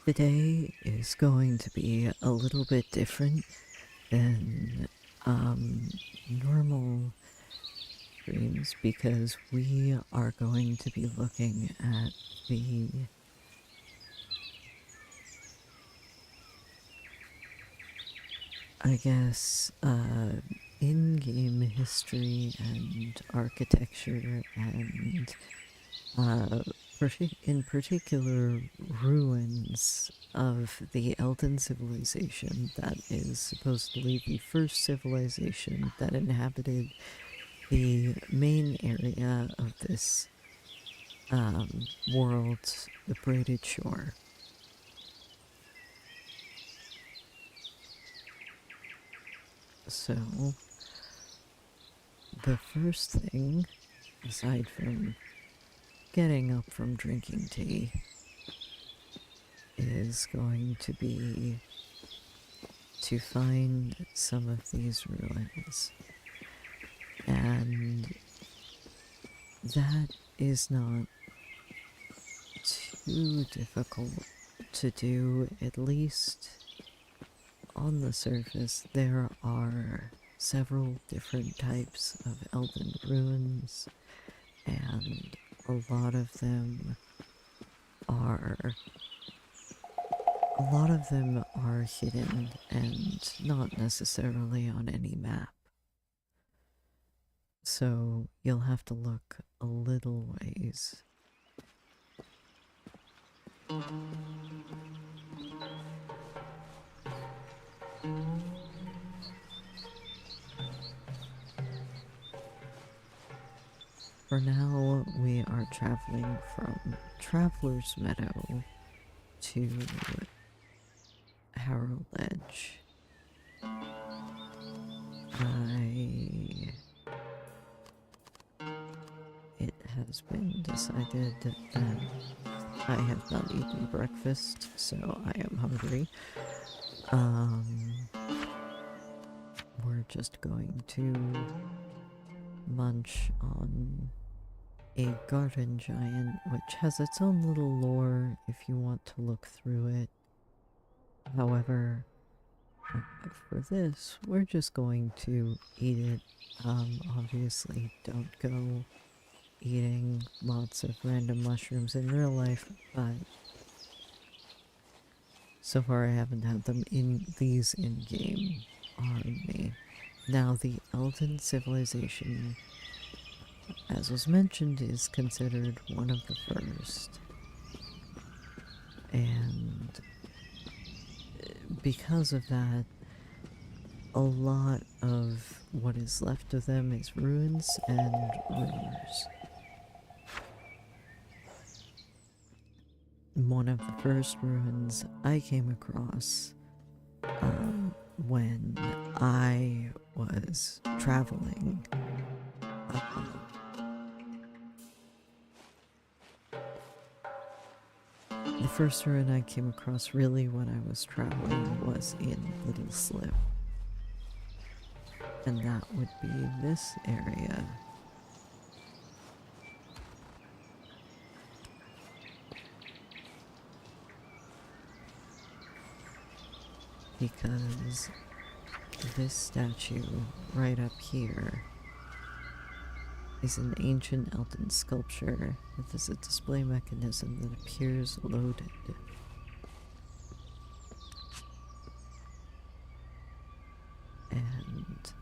Today is going to be a little bit different than normal streams because we are going to be looking at the in-game history and architecture and in particular ruins of the Elden civilization that is supposedly the first civilization that inhabited the main area of this world, the Braided Shore. So, the first thing, aside from getting up from drinking tea, is going to be to find some of these ruins. And that is not too difficult to do, at least on the surface. There are several different types of Elden ruins, and a lot of them are hidden and not necessarily on any map. So you'll have to look a little ways. For now, we are traveling from Traveler's Meadow to Harrow Ledge. It has been decided that I have not eaten breakfast, so I am hungry. We're just going to munch on a garden giant, which has its own little lore if you want to look through it. However, for this, we're just going to eat it. Obviously, don't go eating lots of random mushrooms in real life, but so far I haven't had them in in-game on me. Now, the Elden civilization, as was mentioned, is considered one of the first. And because of that, a lot of what is left of them is ruins and rumors. One of the first ruins I came across when I was traveling. The first ruin I came across really when I was traveling was in Little Slip. And that would be this area. Because this statue right up here is an ancient Elden sculpture that has a display mechanism that appears loaded. And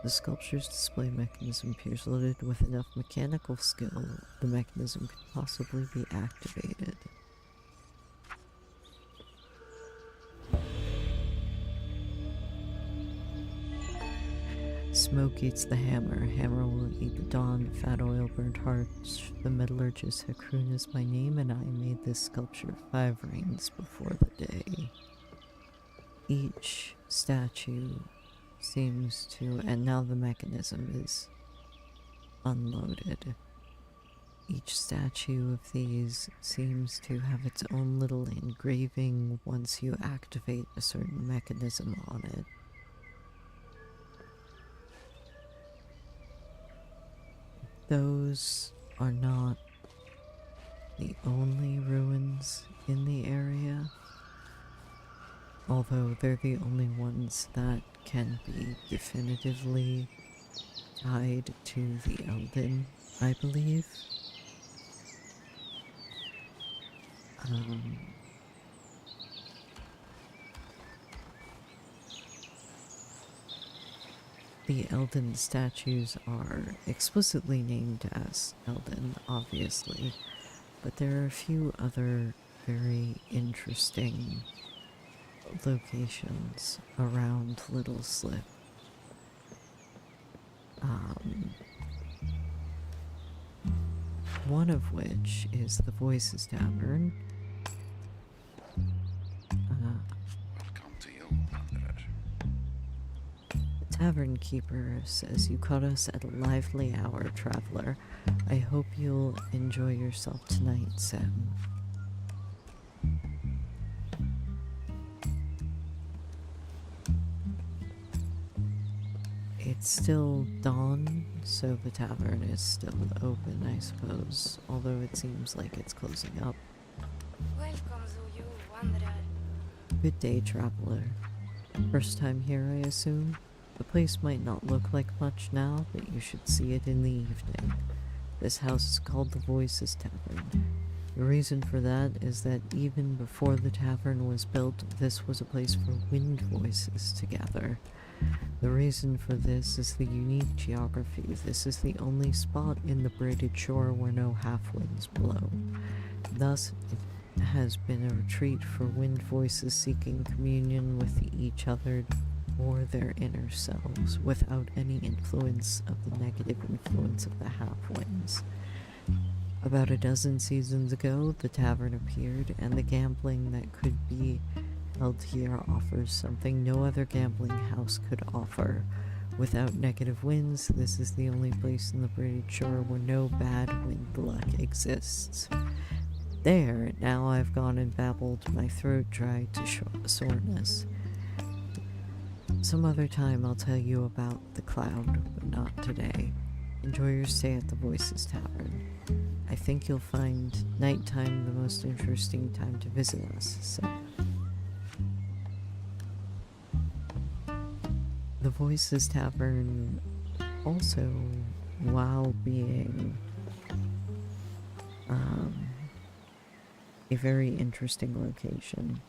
the sculpture's display mechanism appears loaded with enough mechanical skill, the mechanism could possibly be activated. Smoke eats the hammer, hammer will eat the dawn, fat oil burnt hearts, the metallurgist Hakrun is my name, and I made this sculpture 5 rains before the day. Each statue seems to, and now the mechanism is unloaded. Each statue of these seems to have its own little engraving once you activate a certain mechanism on it. Those are not the only ruins in the area, although they're the only ones that can be definitively tied to the Elden, I believe. Um, the Elden statues are explicitly named as Elden, obviously, but there are a few other very interesting locations around Little Slip. Um, one of which is the Voices Tavern. Welcome to you, wanderer. The tavern keeper says you caught us at a lively hour, traveler. I hope you'll enjoy yourself tonight, Sam. It's still dawn, so the tavern is still open, I suppose, although it seems like it's closing up. Welcome to you, wanderer. Good day, traveler. First time here, I assume? The place might not look like much now, but you should see it in the evening. This house is called the Voices Tavern. The reason for that is that even before the tavern was built, this was a place for wind voices to gather. The reason for this is the unique geography. This is the only spot in the Braided Shore where no half-winds blow. Thus, it has been a retreat for wind voices seeking communion with each other or their inner selves, without any influence of the negative influence of the half-winds. About a dozen seasons ago, the tavern appeared, and the gambling that could be held here offers something no other gambling house could offer. Without negative winds, this is the only place in the Braided Shore where no bad wind luck exists. There, now I've gone and babbled my throat dry to soreness. Some other time I'll tell you about the cloud, but not today. Enjoy your stay at the Voices Tavern. I think you'll find nighttime the most interesting time to visit us, so. The Voices Tavern also, while being a very interesting location,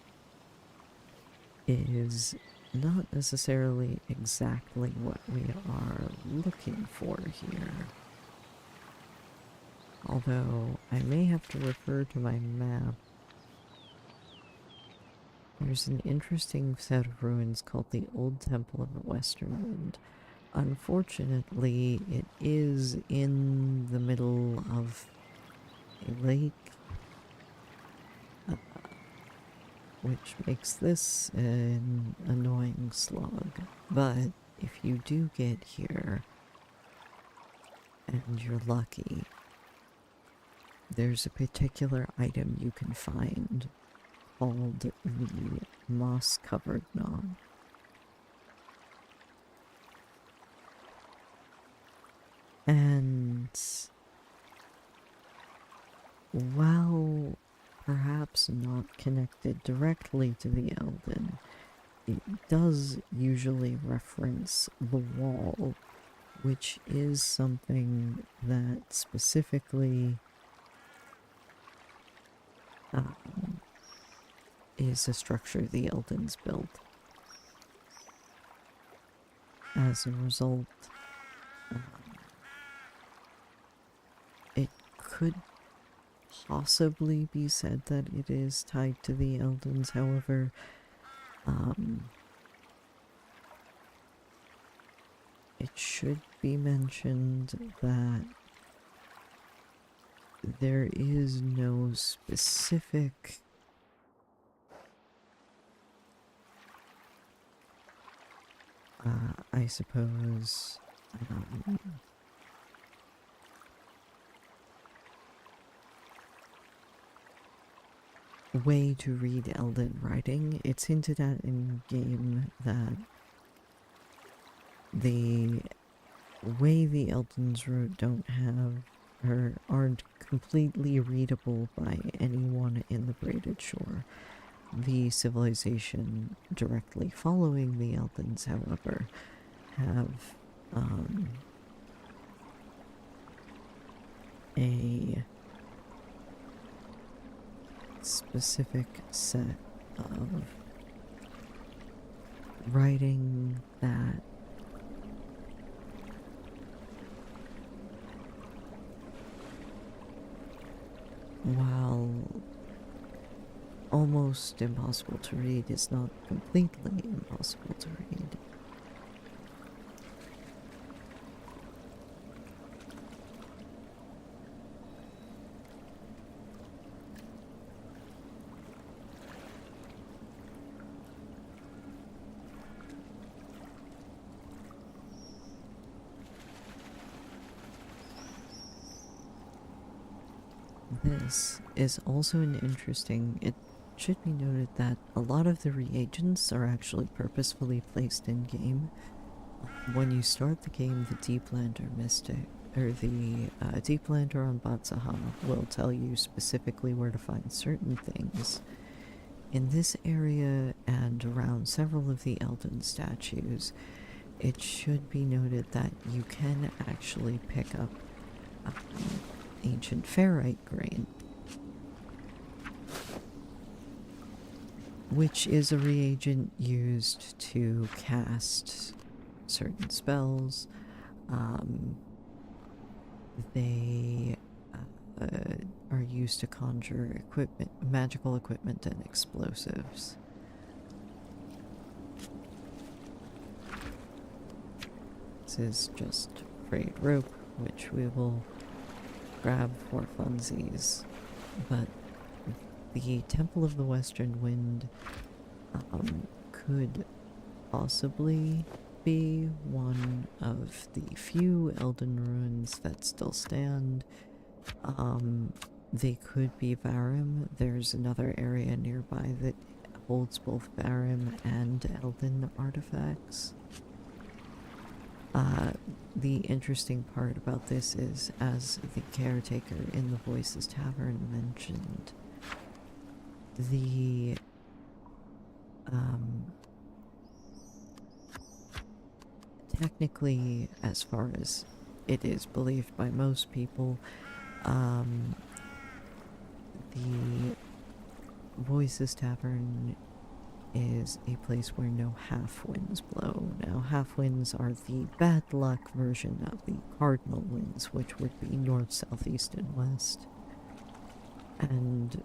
is not necessarily exactly what we are looking for here. Although I may have to refer to my map. There's an interesting set of ruins called the Old Temple of the Western Wind. Unfortunately, it is in the middle of a lake, which makes this an annoying slog. But if you do get here, and you're lucky, there's a particular item you can find called the moss-covered knob. And while perhaps not connected directly to the Elden, it does usually reference the wall, which is something that specifically is a structure the Eldens built. As a result, it could possibly be said that it is tied to the Eldens. However, it should be mentioned that there is no specific I suppose, way to read Elden writing. It's hinted at in game that the way the Eldens wrote don't have aren't completely readable by anyone in the Braided Shore. The civilization directly following the Eldens, however, have a specific set of writing that while almost impossible to read, is not completely impossible to read. This is also an interesting. It should be noted that a lot of the reagents are actually purposefully placed in game. When you start the game, the Deep Lander Mystic, or the Deep Lander on Batsaha, will tell you specifically where to find certain things. In this area and around several of the Elden statues, it should be noted that you can actually pick up ancient ferrite grain, which is a reagent used to cast certain spells. They are used to conjure equipment, magical equipment, and explosives. This is just frayed rope, which we will grab for funsies. But the Temple of the Western Wind could possibly be one of the few Elden ruins that still stand. They could be Varim. There's another area nearby that holds both Varim and Elden artifacts. The interesting part about this is, as the caretaker in the Voices Tavern mentioned, the technically, as far as it is believed by most people, the Voices Tavern is a place where no half winds blow. Now, half winds are the bad luck version of the cardinal winds, which would be north, south, east, and west. And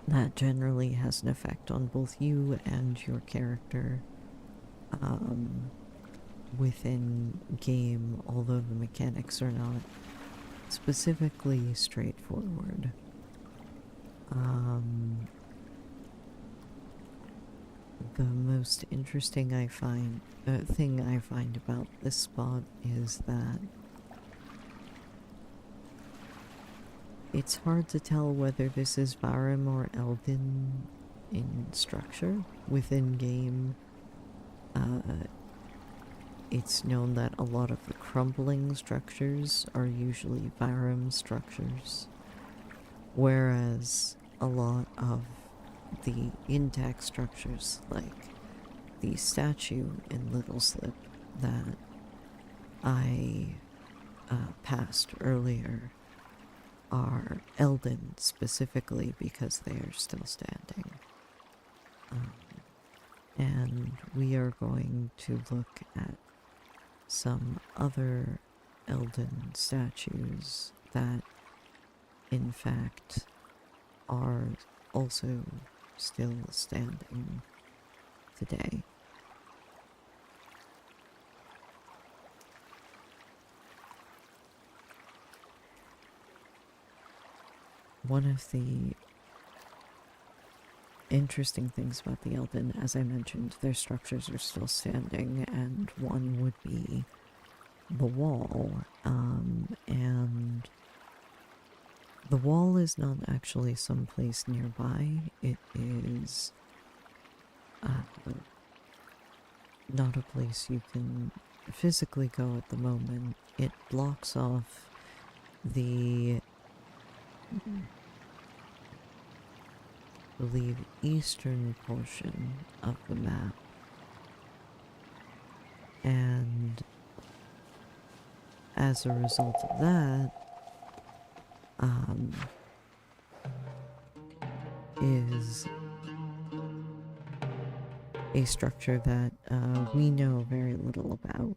that generally has an effect on both you and your character within game, although the mechanics are not specifically straightforward. The most interesting thing I find about this spot is that it's hard to tell whether this is Varim or Elden in structure. Within game, it's known that a lot of the crumbling structures are usually Varim structures, whereas a lot of the intact structures, like the statue in Little Slip that I passed earlier, are Elden specifically because they are still standing. And we are going to look at some other Elden statues that, in fact, are also still standing today. One of the interesting things about the Elden, as I mentioned, their structures are still standing, and one would be the wall. And the wall is not actually someplace nearby. It is not a place you can physically go at the moment, it blocks off the, I believe, eastern portion of the map. And as a result of that, is a structure that we know very little about.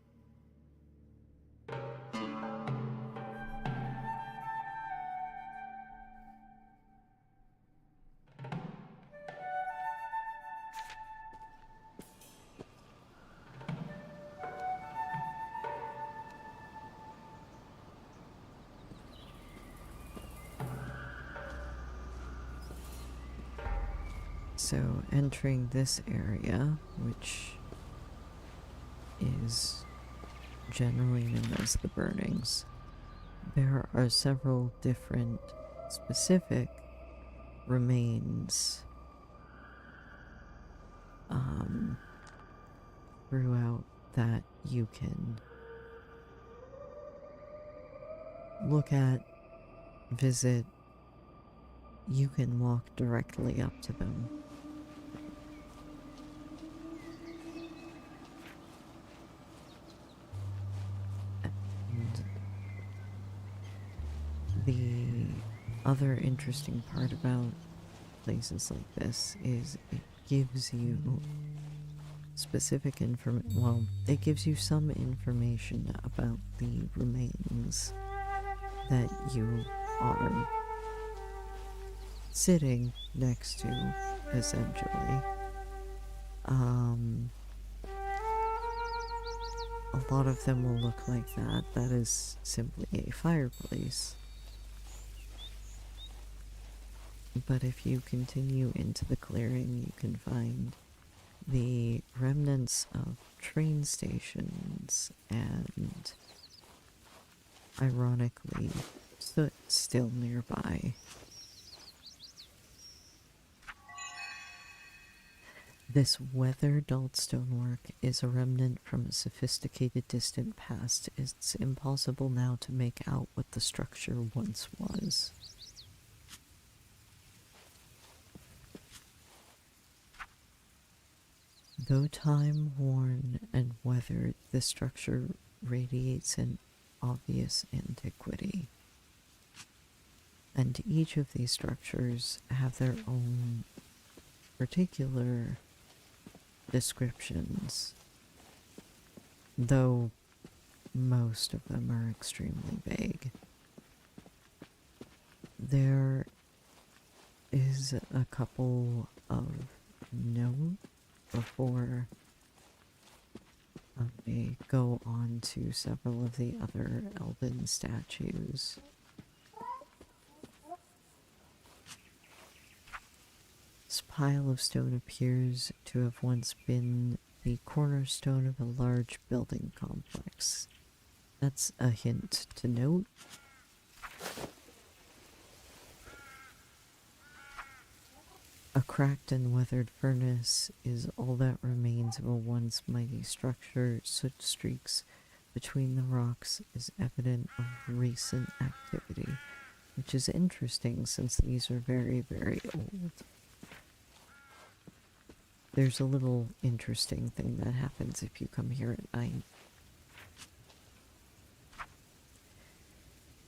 So entering this area, which is generally known as the Burnings, there are several different specific remains throughout that you can look at, visit. You can walk directly up to them. And the other interesting part about places like this is it gives you specific information. Well, it gives you some information about the remains that you are sitting next to, essentially. A lot of them will look like that. That is simply a fireplace. But if you continue into the clearing, you can find the remnants of train stations and, ironically, soot still nearby. This weathered old stonework is a remnant from a sophisticated distant past. It's impossible now to make out what the structure once was. Though time-worn and weathered, this structure radiates an obvious antiquity. And each of these structures have their own particular descriptions, though most of them are extremely vague. There is a couple of notes before I go on to several of the other Elden statues. This pile of stone appears to have once been the cornerstone of a large building complex. That's a hint to note. A cracked and weathered furnace is all that remains of a once mighty structure. Soot streaks between the rocks is evident of recent activity, which is interesting since these are very, very old. There's a little interesting thing that happens if you come here at night.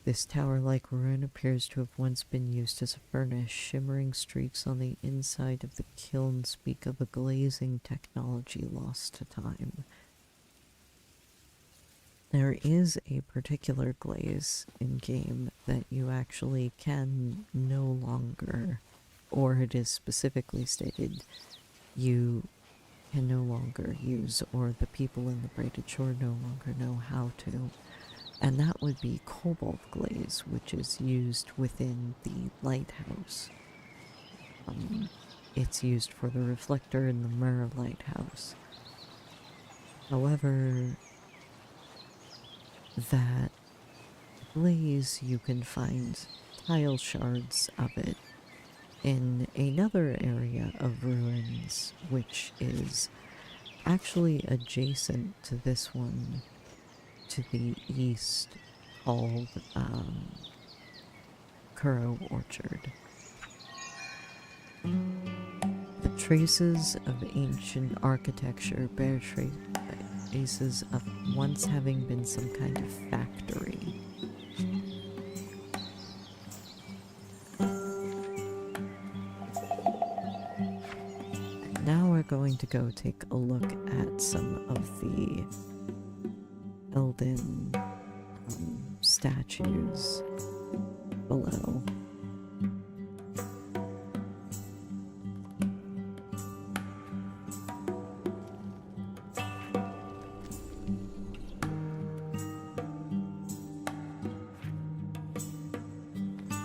This tower-like ruin appears to have once been used as a furnace. Shimmering streaks on the inside of the kiln speak of a glazing technology lost to time. There is a particular glaze in-game that you actually can no longer, or it is specifically stated, you can no longer use, or the people in the Braided Shore no longer know how to. And that would be cobalt glaze, which is used within the lighthouse. It's used for the reflector in the mirror lighthouse. However, that glaze, you can find tile shards of it in another area of ruins, which is actually adjacent to this one, to the east called Kuro Orchard. The traces of ancient architecture bear traces of once having been some kind of factory. And now we're going to go take a look at some of the Elden statues below.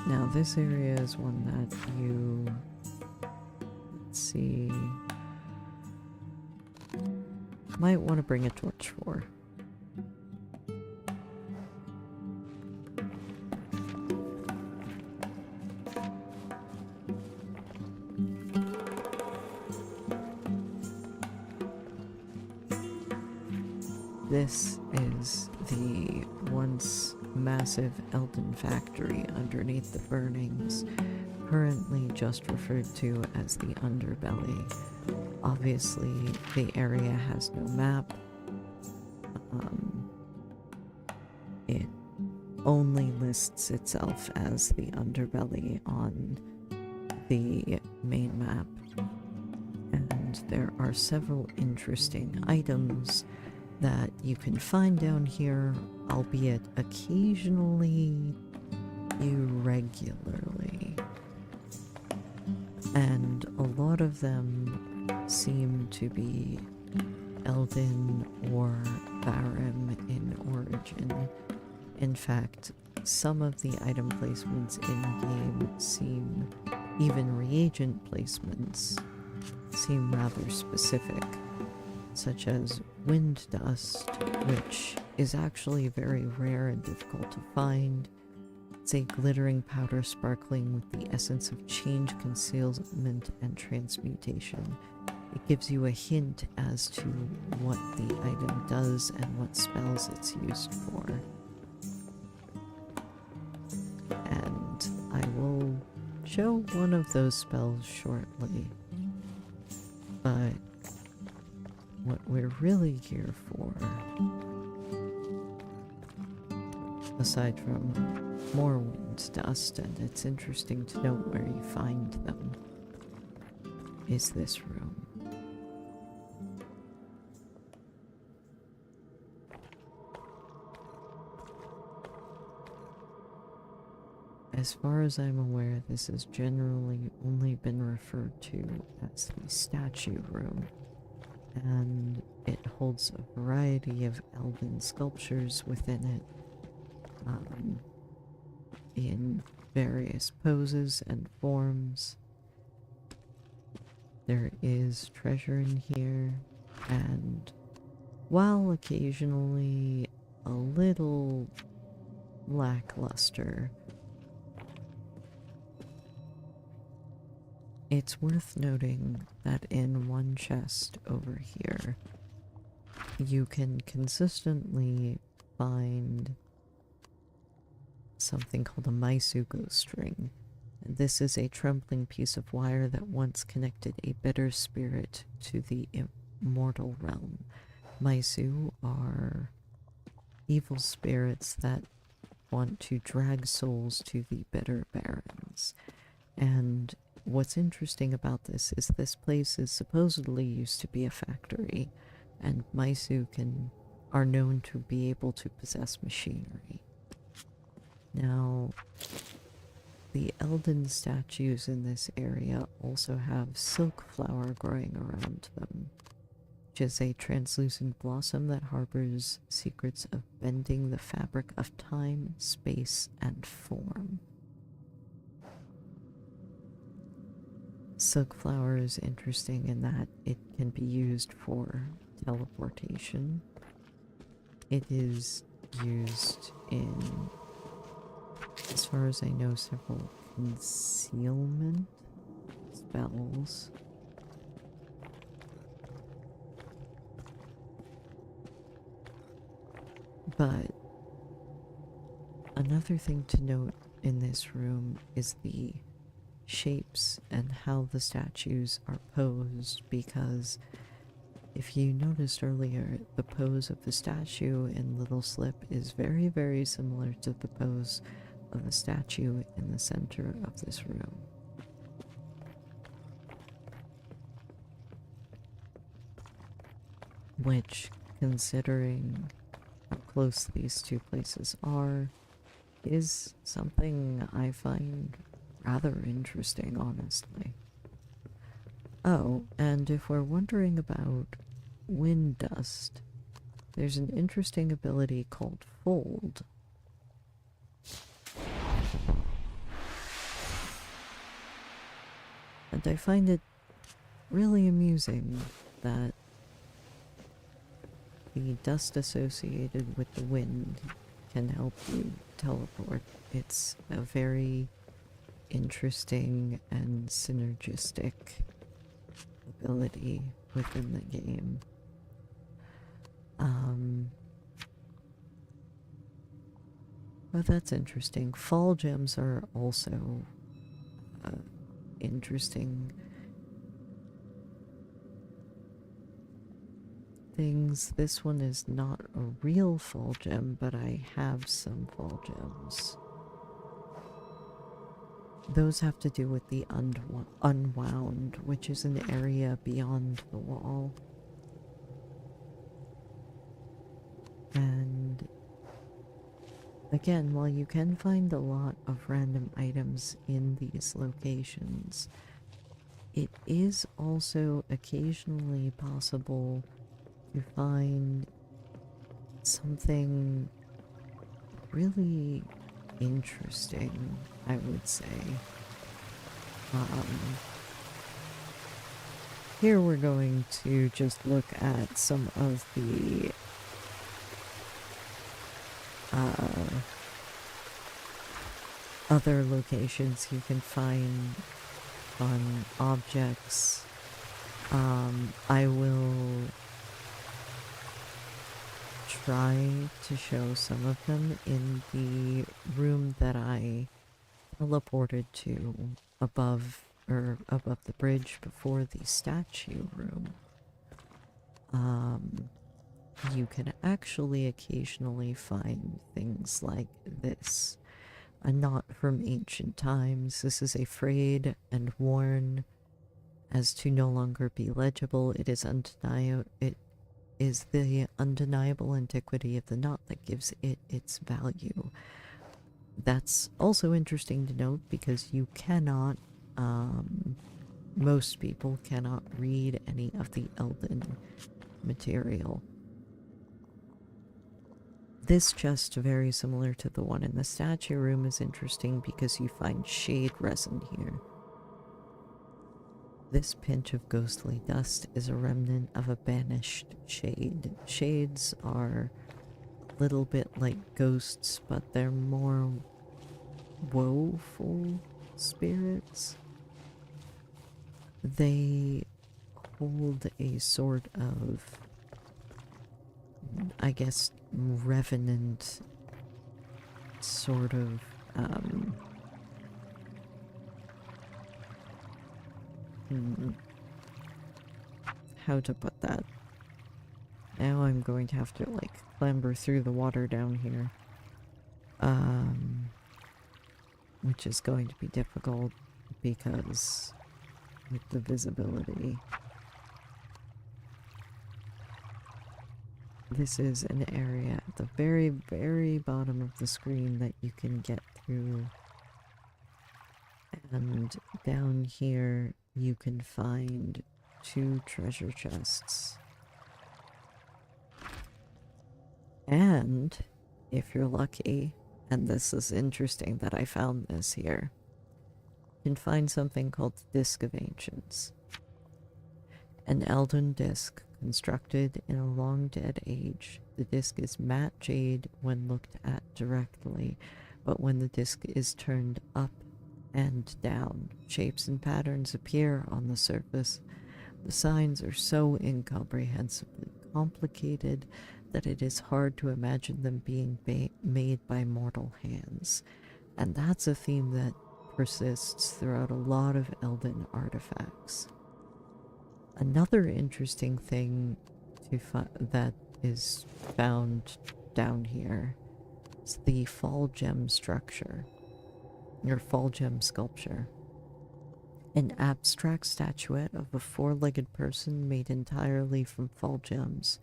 Now this area is one that you, let's see, might want to bring a torch for. This is the once massive Elden factory underneath the burnings, currently just referred to as the underbelly. Obviously, the area has no map. It only lists itself as the underbelly on the main map. And there are several interesting items that you can find down here, albeit occasionally, irregularly. And a lot of them seem to be Elden or Farum in origin. In fact, some of the item placements in-game seem, even reagent placements, seem rather specific, such as wind dust, which is actually very rare and difficult to find. It's a glittering powder sparkling with the essence of change, concealment, and transmutation. It gives you a hint as to what the item does and what spells it's used for. And I will show one of those spells shortly. But what we're really here for, aside from more wind dust, and it's interesting to note where you find them, is this room. As far as I'm aware, this has generally only been referred to as the statue room, and it holds a variety of Elden sculptures within it, in various poses and forms. There is treasure in here, and while occasionally a little lackluster, it's worth noting that in one chest over here, you can consistently find something called a Maisugo string. And this is a trembling piece of wire that once connected a bitter spirit to the immortal realm. Maisu are evil spirits that want to drag souls to the bitter barrens. And what's interesting about this is this place is supposedly used to be a factory, and Maisu are known to be able to possess machinery. Now, the Elden statues in this area also have silk flower growing around them, which is a translucent blossom that harbors secrets of bending the fabric of time, space, and form. Silk flower is interesting in that it can be used for teleportation. It is used in, as far as I know, several concealment spells. But another thing to note in this room is the shapes and how the statues are posed, because if you noticed earlier, the pose of the statue in Little Slip is very, very similar to the pose of the statue in the center of this room. Which, considering how close these two places are, is something I find rather interesting, honestly. Oh, and if we're wondering about wind dust, there's an interesting ability called Fold. And I find it really amusing that the dust associated with the wind can help you teleport. It's a very interesting and synergistic ability within the game. But that's interesting. Fall gems are also interesting things. This one is not a real fall gem, but I have some fall gems. Those have to do with the unwound, which is an area beyond the wall. And again, while you can find a lot of random items in these locations, it is also occasionally possible to find something really interesting, I would say. Here we're going to just look at some of the other locations you can find fun objects. I will try to show some of them in the room that I teleported to above the bridge before the statue room. You can actually occasionally find things like this. A knot from ancient times. This is a frayed and worn as to no longer be legible. It is the undeniable antiquity of the knot that gives it its value. That's also interesting to note because you cannot, most people cannot read any of the Elden material. This chest, very similar to the one in the statue room, is interesting because you find shade resin here. This pinch of ghostly dust is a remnant of a banished shade. Shades are a little bit like ghosts, but they're more woeful spirits. They hold a sort of, I guess, revenant sort of how to put that. Now I'm going to have to like clamber through the water down here, which is going to be difficult because with the visibility. This is an area at the very, very bottom of the screen that you can get through. And down here, you can find 2 treasure chests. And, if you're lucky, and this is interesting that I found this here, you can find something called the Disc of Ancients. An Elden disc constructed in a long dead age. The disc is matte jade when looked at directly, but when the disc is turned up and down, shapes and patterns appear on the surface. The signs are so incomprehensibly complicated that it is hard to imagine them being made by mortal hands. And that's a theme that persists throughout a lot of Elden artifacts. Another interesting thing that is found down here is the fall gem structure, or fall gem sculpture. An abstract statuette of a four-legged person made entirely from fall gems.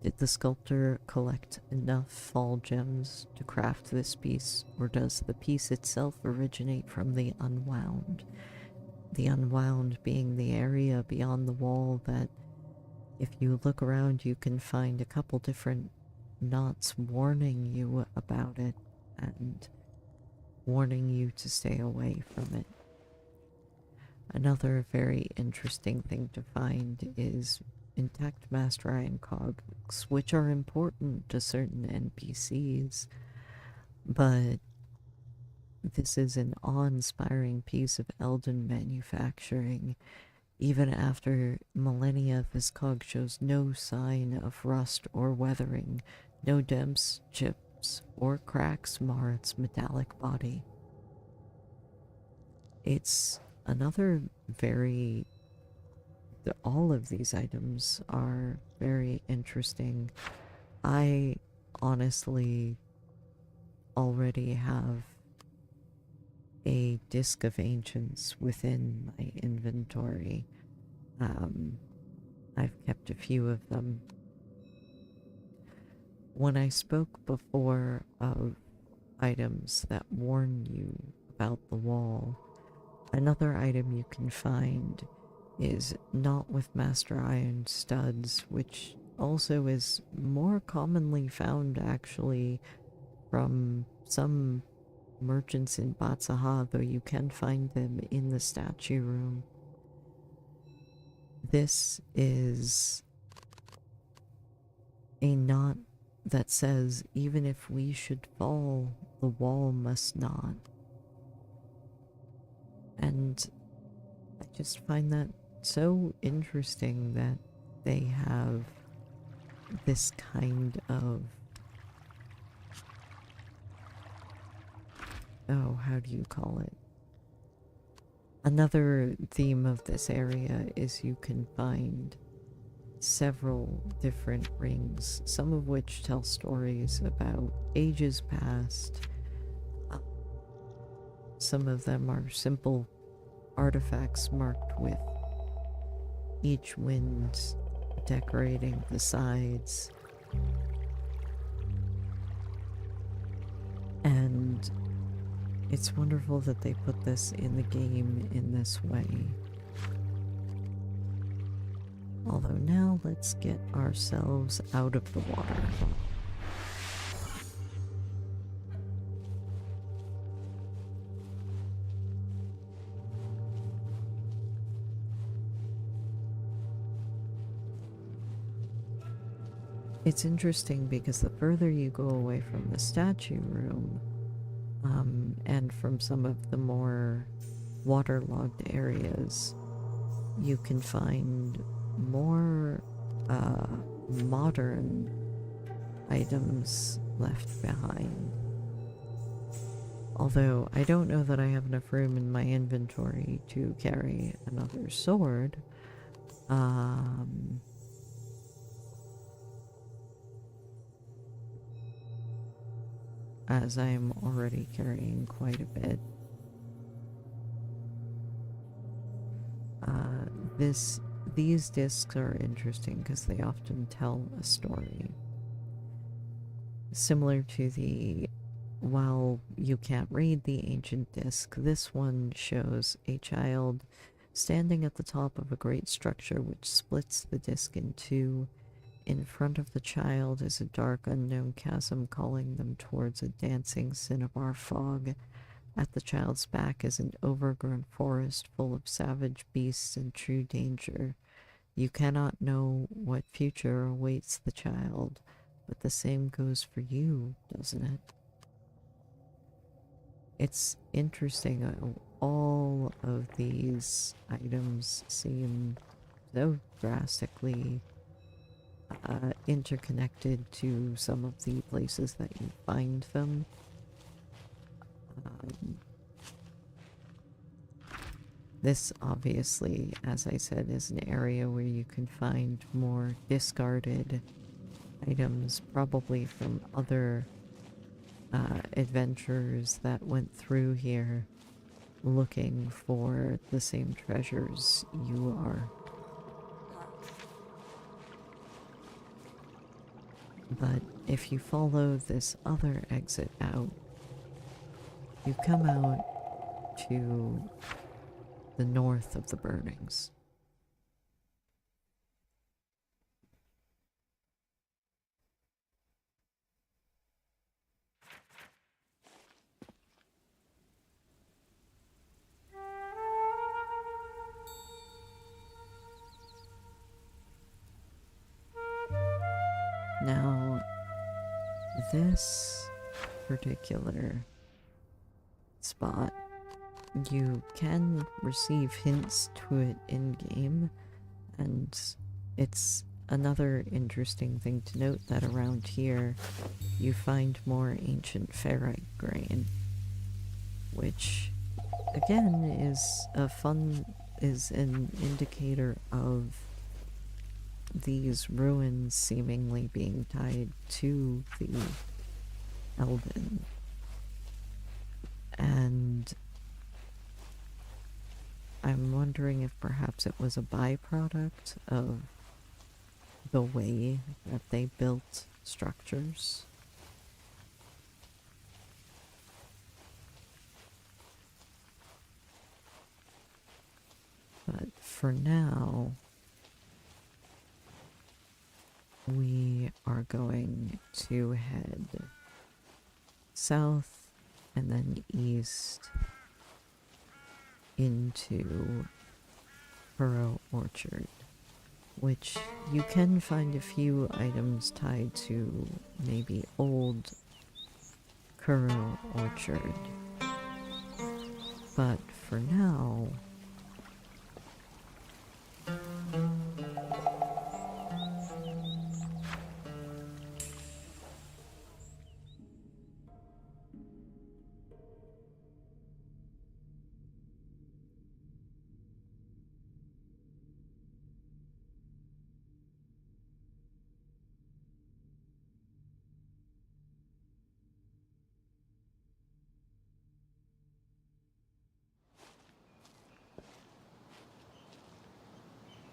Did the sculptor collect enough fall gems to craft this piece, or does the piece itself originate from the unwound? The unwound being the area beyond the wall that, if you look around, you can find a couple different knots warning you about it and warning you to stay away from it. Another very interesting thing to find is intact Master Iron cogs, which are important to certain NPCs, but this is an awe-inspiring piece of Elden manufacturing. Even after millennia, this cog shows no sign of rust or weathering. No dents, chips, or cracks mar its metallic body. It's another all of these items are very interesting. I honestly already have a disc of ancients within my inventory. I've kept a few of them. When I spoke before of items that warn you about the wall, another item you can find is not with Master Iron studs, which also is more commonly found actually from some merchants in Batsaha, though you can find them in the statue room. This is a knot that says, even if we should fall, the wall must not. And I just find that so interesting that they have this kind of, oh, how do you call it? Another theme of this area is you can find several different rings, some of which tell stories about ages past. Some of them are simple artifacts marked with each wind decorating the sides. And it's wonderful that they put this in the game in this way. Although now let's get ourselves out of the water. It's interesting because the further you go away from the statue room, and from some of the more waterlogged areas, you can find more modern items left behind. Although I don't know that I have enough room in my inventory to carry another sword. As I am already carrying quite a bit. These discs are interesting because they often tell a story. Similar to the, while you can't read the ancient disc, this one shows a child standing at the top of a great structure which splits the disc in two. In front of the child is a dark unknown chasm calling them towards a dancing cinnabar fog. At the child's back is an overgrown forest full of savage beasts and true danger. You cannot know what future awaits the child, but the same goes for you, doesn't it? It's interesting. All of these items seem so drastically interconnected to some of the places that you find them. This obviously, as I said, is an area where you can find more discarded items, probably from other adventurers that went through here looking for the same treasures you are. But if you follow this other exit out, you come out to the north of the burnings. Now, this particular spot, you can receive hints to it in game, and it's another interesting thing to note that around here you find more ancient ferrite grain, which again is an indicator of these ruins seemingly being tied to the Elden. And I'm wondering if perhaps it was a byproduct of the way that they built structures. But for now, we are going to head south and then east into Burrow Orchard, which you can find a few items tied to maybe old Kuro Orchard. But for now,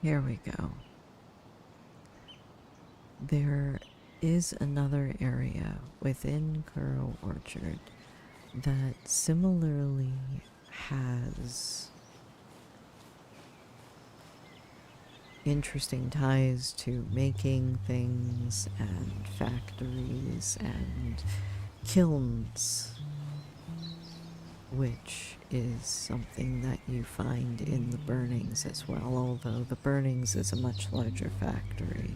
here we go. There is another area within Kuro Orchard that similarly has interesting ties to making things and factories and kilns, which is something that you find in the burnings as well, although the burnings is a much larger factory.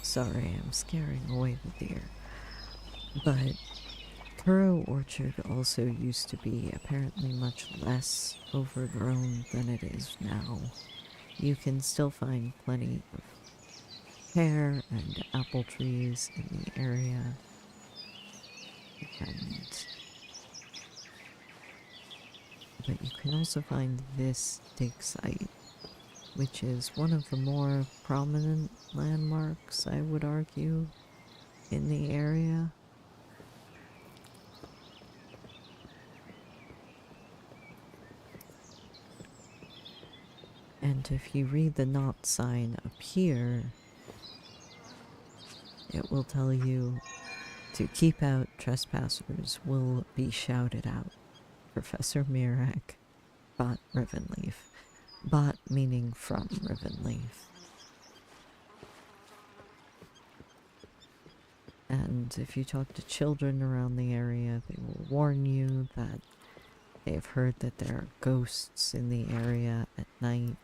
Sorry, I'm scaring away the deer. But Kuro Orchard also used to be apparently much less overgrown than it is now. You can still find plenty of pear and apple trees in the area. But you can also find this dig site, which is one of the more prominent landmarks, I would argue, in the area. And if you read the not sign up here, it will tell you to keep out trespassers will be shouted out. Professor Mirak, Bot Rivenleaf. Bot meaning from Rivenleaf. And if you talk to children around the area, they will warn you that they've heard that there are ghosts in the area at night.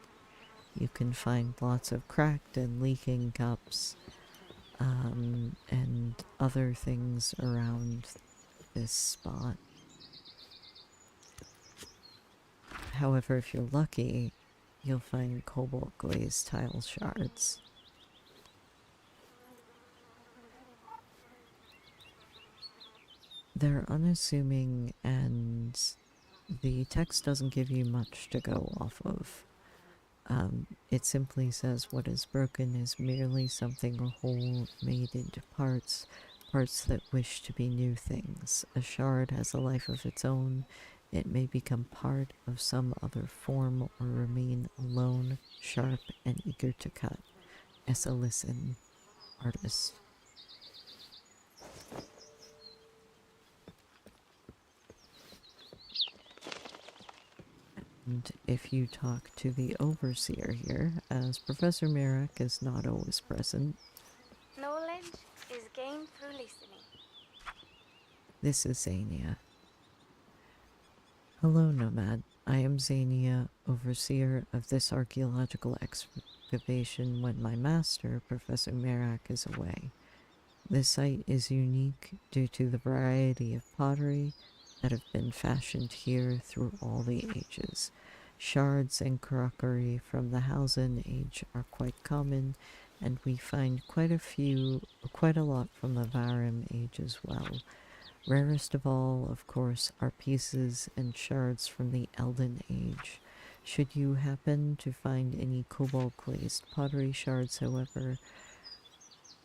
You can find lots of cracked and leaking cups, and other things around this spot. However, if you're lucky, you'll find cobalt glazed tile shards. They're unassuming, and the text doesn't give you much to go off of. It simply says what is broken is merely something whole made into parts, parts that wish to be new things. A shard has a life of its own. It may become part of some other form or remain alone, sharp and eager to cut. As a listen, artist. And if you talk to the overseer here, as Professor Merrick is not always present, Knowledge is gained through listening. this is Zania. Hello, Nomad. I am Zania, overseer of this archaeological excavation when my master, Professor Merrick, is away. This site is unique due to the variety of pottery that have been fashioned here through all the ages. Shards and crockery from the Hausen age are quite common, and we find quite a lot from the Varim age as well. Rarest of all, of course, are pieces and shards from the Elden age. Should you happen to find any cobalt glazed pottery shards, however,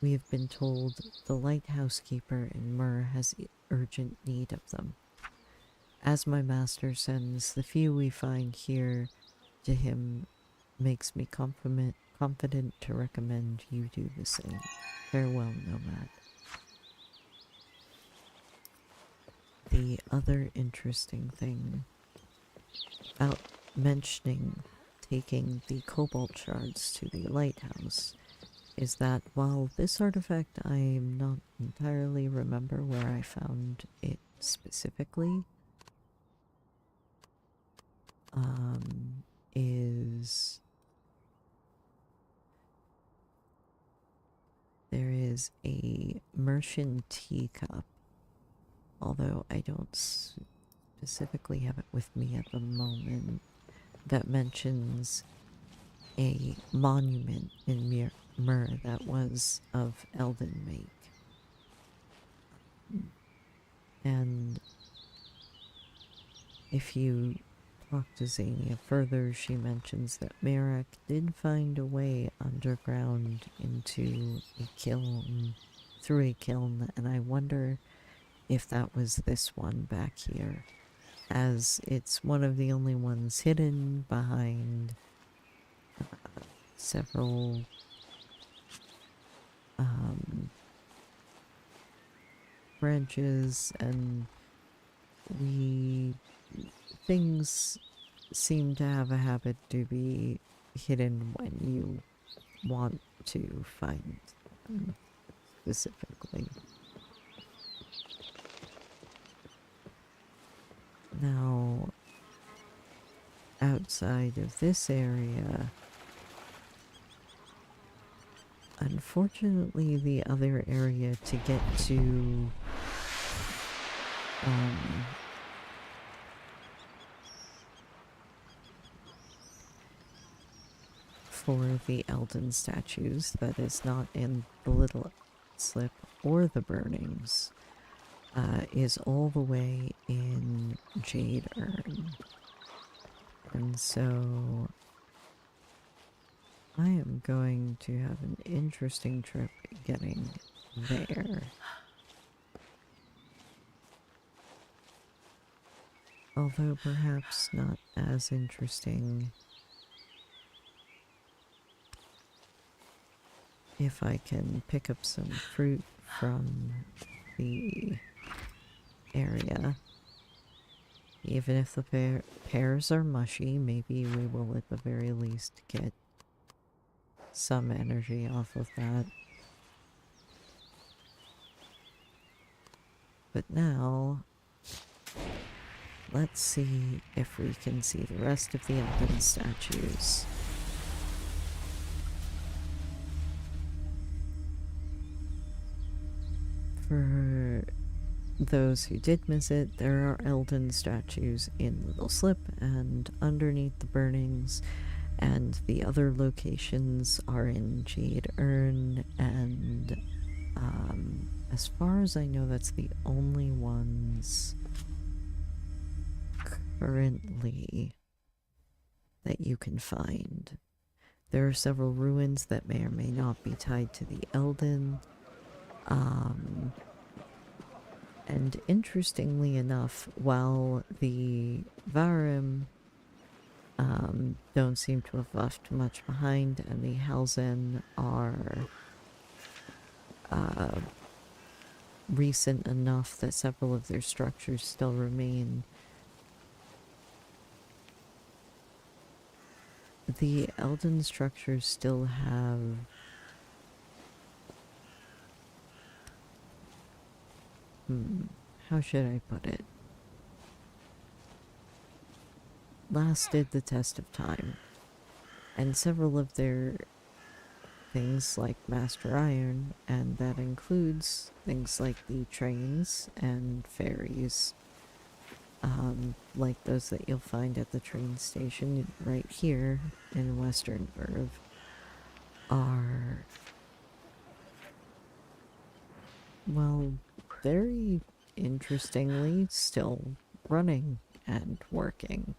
we have been told the lighthouse keeper in Mur has urgent need of them. As my master sends the few we find here to him, makes me confident to recommend you do the same. Farewell, Nomad. The other interesting thing about mentioning taking the cobalt shards to the lighthouse is that while this artifact I am not entirely remember where I found it specifically, there is a Mercian teacup, although I don't specifically have it with me at the moment, that mentions a monument in Mur that was of Elden make. And if you talk to Zania further, she mentions that Merrick did find a way underground into a kiln, through a kiln, and I wonder if that was this one back here, as it's one of the only ones hidden behind several branches, and things seem to have a habit to be hidden when you want to find them specifically. Now, outside of this area, unfortunately, the other area to get to for the Elden statues that is not in the Little Slip or the Burnings is all the way in Jade Urn. And so I am going to have an interesting trip getting there. Although perhaps not as interesting if I can pick up some fruit from the area. Even if the pears are mushy, maybe we will at the very least get some energy off of that. But now, let's see if we can see the rest of the Elden statues. For those who did miss it, there are Elden statues in Little Slip and underneath the burnings, and the other locations are in Jade Urn, and as far as I know, that's the only ones currently that you can find. There are several ruins that may or may not be tied to the Elden. And interestingly enough, while the Varim don't seem to have left much behind, and the Halzen are recent enough that several of their structures still remain, the Elden structures still have how should I put it? Lasted the test of time. And several of their things like Master Iron, and that includes things like the trains and ferries, like those that you'll find at the train station right here in Western Verve, are, well, very interestingly still running and working.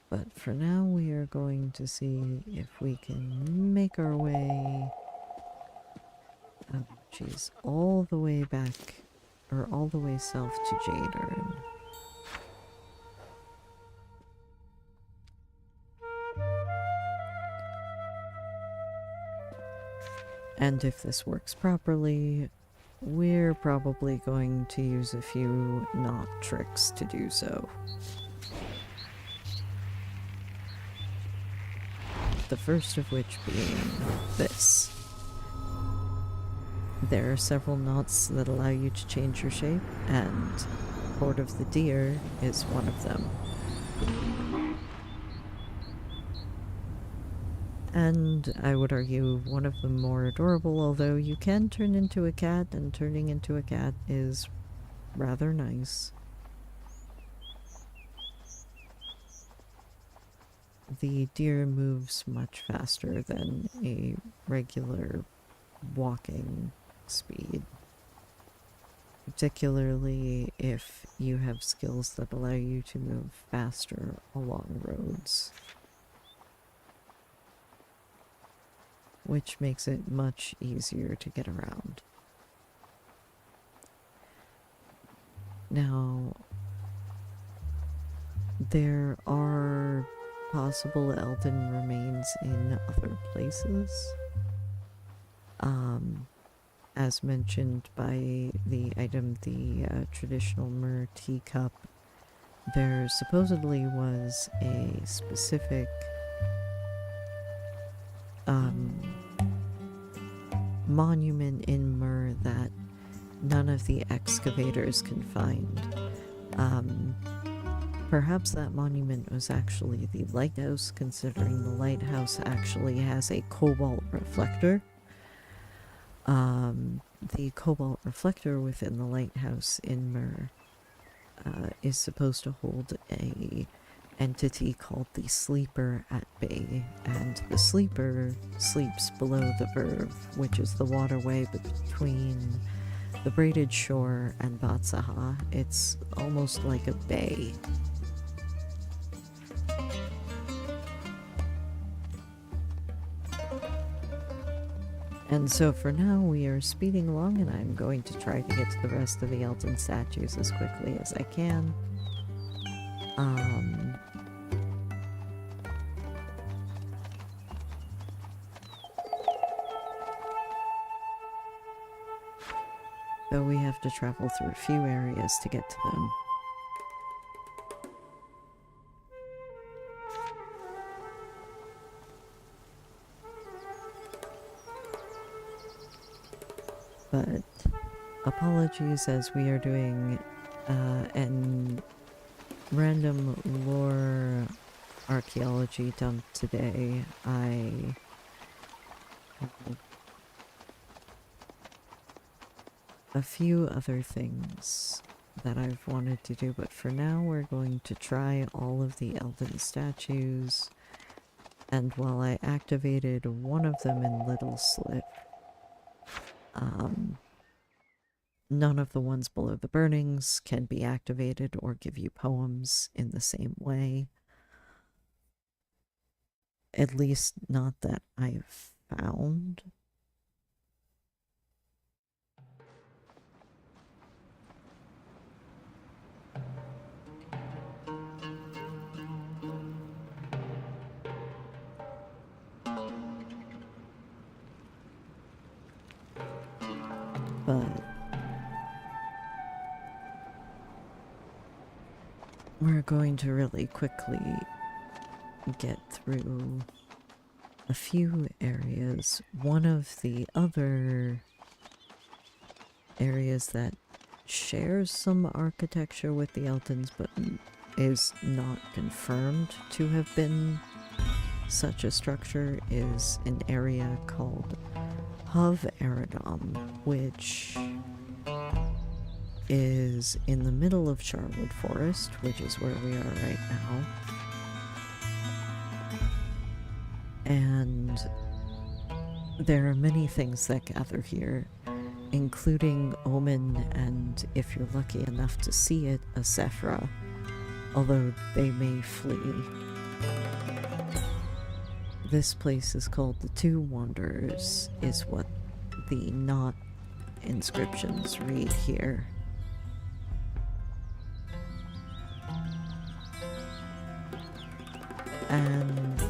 But for now, we are going to see if we can make our way, oh jeez, all the way back, or all the way south to Jade Urn. And if this works properly, we're probably going to use a few not tricks to do so. The first of which being this. There are several knots that allow you to change your shape, and Horde of the Deer is one of them. And I would argue one of the more adorable, although you can turn into a cat, and turning into a cat is rather nice. The deer moves much faster than a regular walking speed, particularly if you have skills that allow you to move faster along roads, which makes it much easier to get around. Now, there are possible Elden remains in other places. As mentioned by the item, the traditional Myrrh teacup, there supposedly was a specific monument in Myrrh that none of the excavators can find. Perhaps that monument was actually the lighthouse, considering the lighthouse actually has a cobalt reflector. The cobalt reflector within the lighthouse in Myrrh is supposed to hold a entity called the Sleeper at bay, and the Sleeper sleeps below the Verve, which is the waterway between the Braided Shore and Batsaha. It's almost like a bay. And so for now, we are speeding along, and I'm going to try to get to the rest of the Elden statues as quickly as I can. Though we have to travel through a few areas to get to them. But apologies, as we are doing an random lore archaeology dump today. I have a few other things that I've wanted to do, but for now we're going to try all of the Elden statues. And while I activated one of them in Little Slip, none of the ones below the burnings can be activated or give you poems in the same way. At least not that I've found. But we're going to really quickly get through a few areas. One of the other areas that shares some architecture with the Eldens but is not confirmed to have been such a structure is an area called Hov Eridom, which is in the middle of Charwood Forest, which is where we are right now. And there are many things that gather here, including Omen and, if you're lucky enough to see it, a Sephra, although they may flee. This place is called the Two Wanderers, is what the Not inscriptions read here. And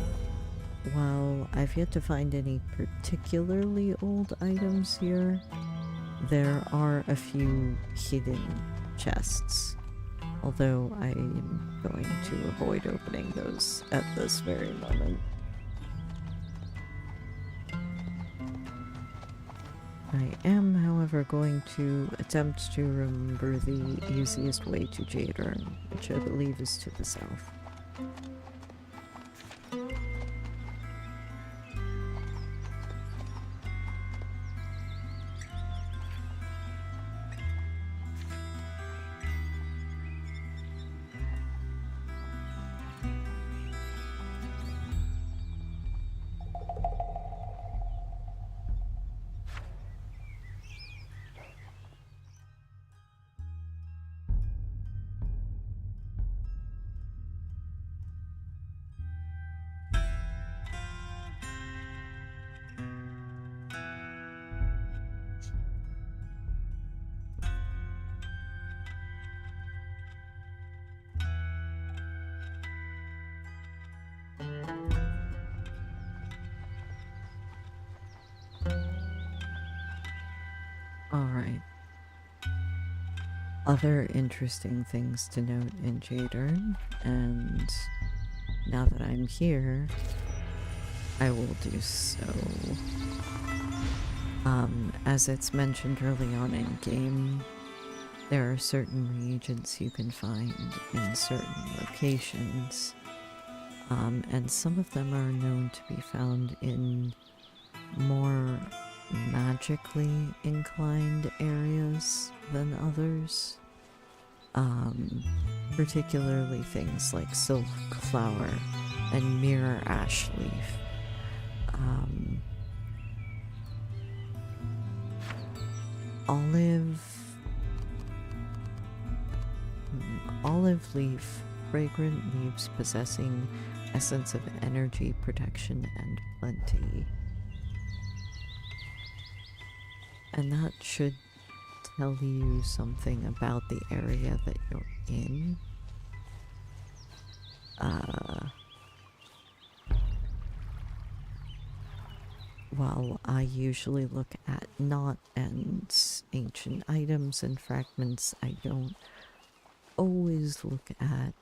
while I've yet to find any particularly old items here, there are a few hidden chests, although I am going to avoid opening those at this very moment. I am, however, going to attempt to remember the easiest way to Jadern, which I believe is to the south. Alright. Other interesting things to note in Jadern, and now that I'm here, I will do so. As it's mentioned early on in game, there are certain reagents you can find in certain locations, and some of them are known to be found in more magically inclined areas than others. Particularly things like silk flower and mirror ash leaf. Olive leaf, fragrant leaves possessing essence of energy, protection, and plenty. And that should tell you something about the area that you're in. While I usually look at knot and ancient items and fragments, I don't always look at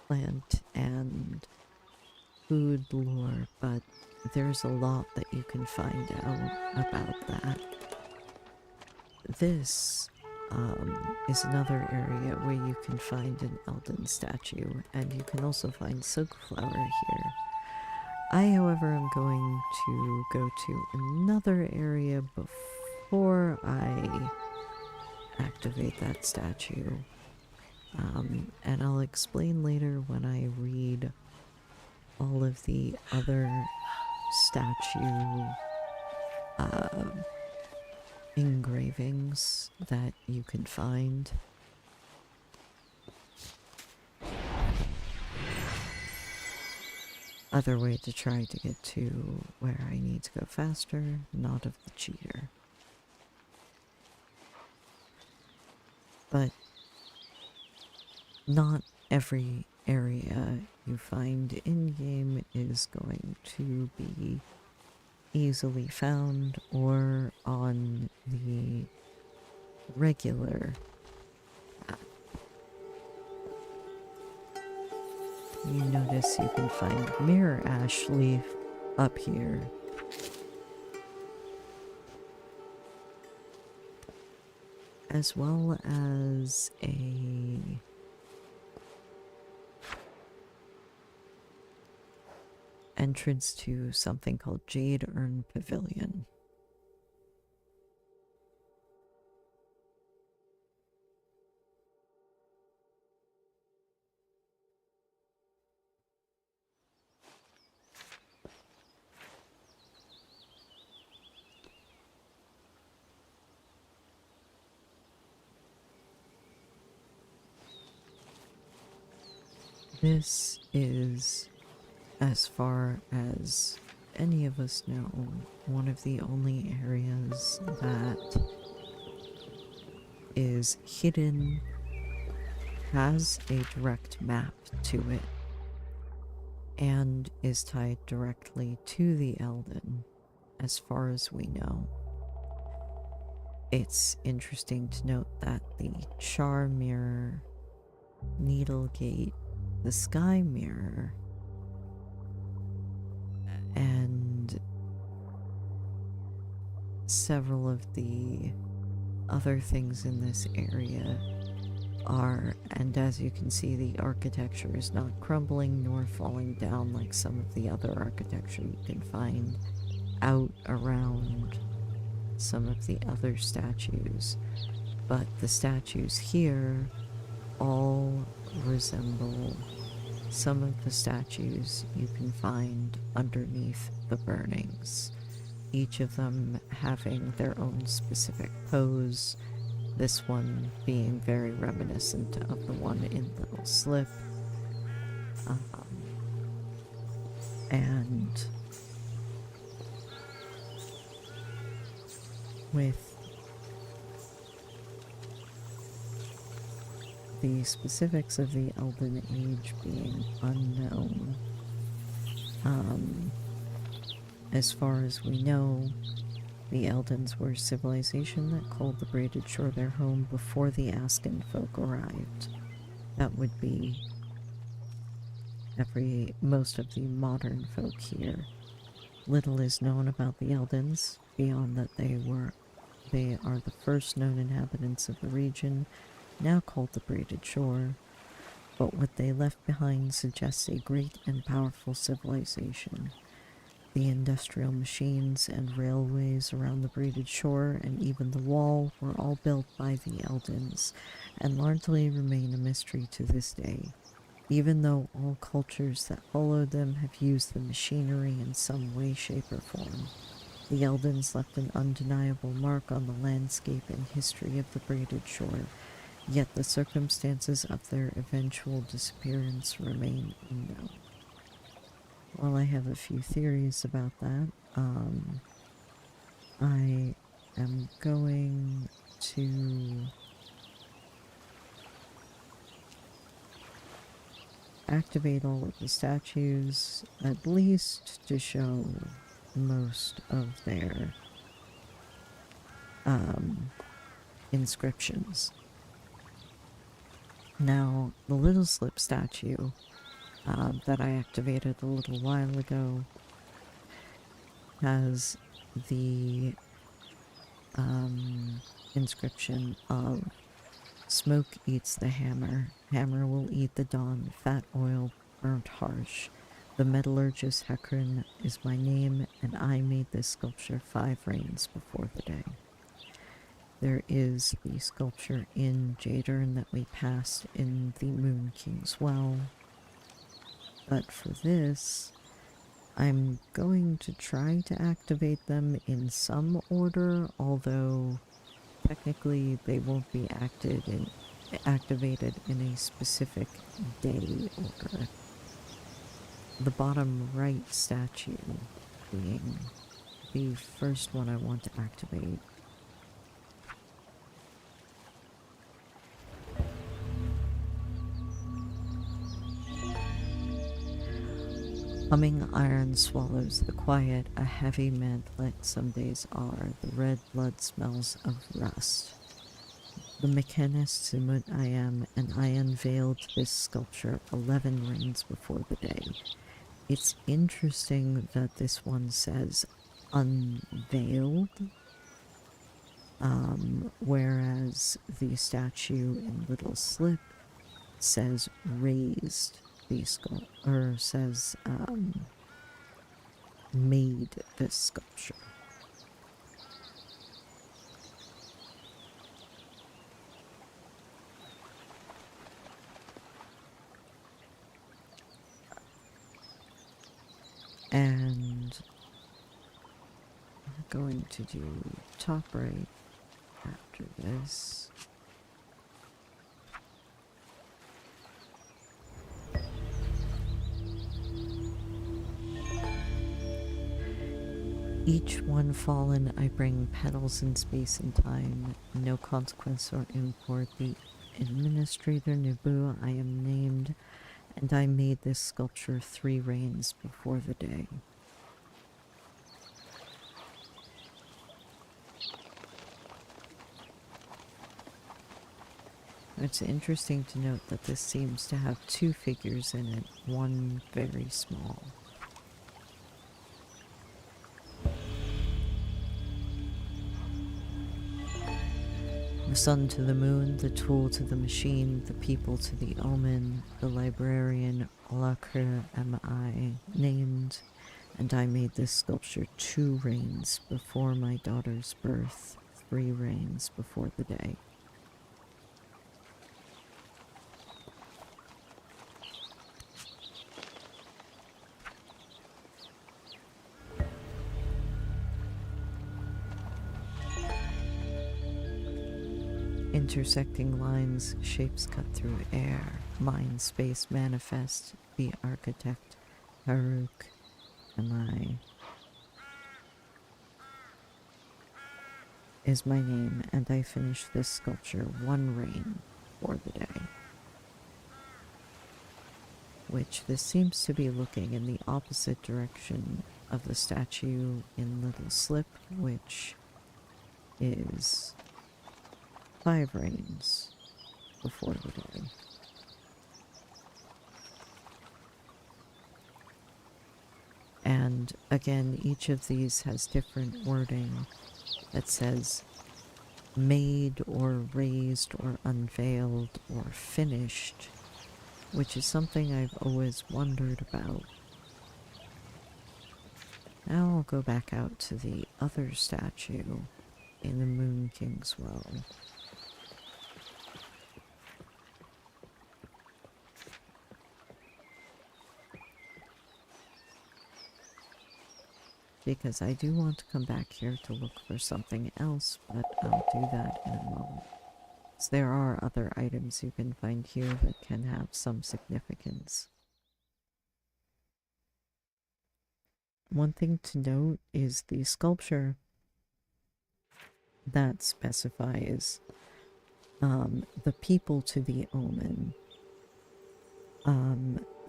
plant and food lore, but there's a lot that you can find out about that. This is another area where you can find an Elden statue, and you can also find Silkflower here. I, however, am going to go to another area before I activate that statue. And I'll explain later when I read all of the other statue engravings that you can find. Other way to try to get to where I need to go faster, not of the cheater. But not every area you find in-game is going to be easily found or on the regular path. You notice you can find Mirror Ash Leaf up here. As well as a entrance to something called Jade Urn Pavilion. This is, as far as any of us know, one of the only areas that is hidden, has a direct map to it, and is tied directly to the Elden, as far as we know. It's interesting to note that the Char Mirror, Needlegate, the Sky Mirror, and several of the other things in this area are, and as you can see, the architecture is not crumbling nor falling down like some of the other architecture you can find out around some of the other statues. But the statues here all resemble some of the statues you can find underneath the burnings, each of them having their own specific pose, this one being very reminiscent of the one in Little Slip. And with the specifics of the Elden Age being unknown, as far as we know, the Eldens were a civilization that called the Braided Shore their home before the Asken folk arrived. That would be most of the modern folk here. Little is known about the Eldens, beyond that they are the first known inhabitants of the region, now called the Braided Shore, but what they left behind suggests a great and powerful civilization. The industrial machines and railways around the Braided Shore and even the wall were all built by the Eldens, and largely remain a mystery to this day, even though all cultures that followed them have used the machinery in some way, shape, or form. The Eldens left an undeniable mark on the landscape and history of the Braided Shore, yet the circumstances of their eventual disappearance remain unknown. While I have a few theories about that, I am going to activate all of the statues, at least to show most of their inscriptions. Now, the Little Slip statue that I activated a little while ago has the inscription of Smoke eats the hammer. Hammer will eat the dawn. Fat oil burnt harsh. The metallurgist Hakun is my name, and I made this sculpture 5 rains before the day. There is the sculpture in Jadern that we passed in the Moon King's Well. But for this, I'm going to try to activate them in some order, although technically they won't be activated in a specific day order. The bottom right statue being the first one I want to activate. Humming iron swallows the quiet, a heavy mantlet some days are, the red blood smells of rust. The mechanist Sumut I am, and I unveiled this sculpture 11 rains before the day. It's interesting that this one says unveiled, whereas the statue in Little Slip says raised the sculpture, or says made this sculpture. And I'm going to do top right after this. Each one fallen, I bring petals in space and time, no consequence or import. The administrator Nabu I am named, and I made this sculpture 3 rains before the day. It's interesting to note that this seems to have 2 figures in it, one very small. The sun to the moon, the tool to the machine, the people to the omen, the librarian Olakir am I named, and I made this sculpture 2 rains before my daughter's birth, 3 rains before the day. Intersecting lines, shapes cut through air, mind, space, manifest, the architect, Haruk, am I, is my name, and I finished this sculpture 1 rain for the day. Which this seems to be looking in the opposite direction of the statue in Little Slip, which is 5 rains before the day. And again, each of these has different wording that says made or raised or unveiled or finished, which is something I've always wondered about. Now I'll go back out to the other statue in the Moon King's Well. Because I do want to come back here to look for something else, but I'll do that in a moment. So there are other items you can find here that can have some significance. One thing to note is the sculpture that specifies the people to the omen.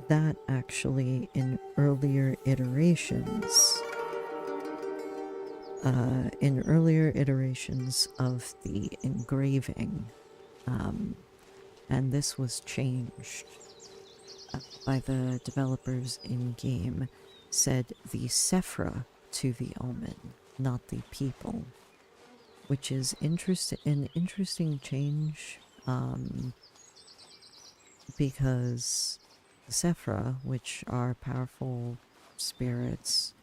That actually in earlier iterations of the engraving, and this was changed by the developers in game, said the Sephra to the omen, not the people, which is an interesting change because the Sephra, which are powerful spirits,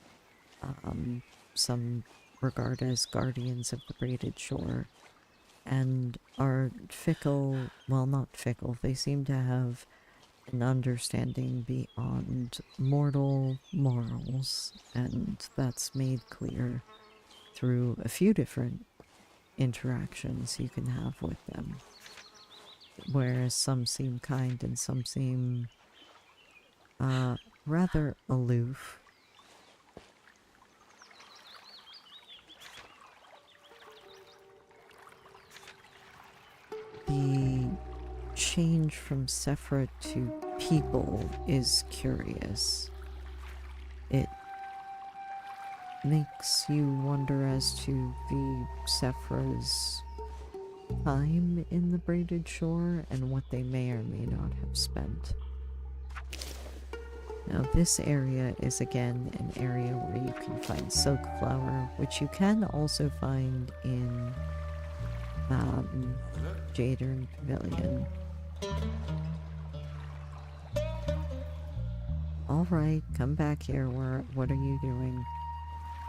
some regard as guardians of the Braided Shore, and are fickle, well, not fickle, they seem to have an understanding beyond mortal morals, and that's made clear through a few different interactions you can have with them. Whereas some seem kind and some seem rather aloof. The change from Sephra to people is curious. It makes you wonder as to the Sephra's time in the Braided Shore and what they may or may not have spent. Now this area is again an area where you can find silk flower, which you can also find in Jadern Pavilion. Alright, come back here. What are you doing?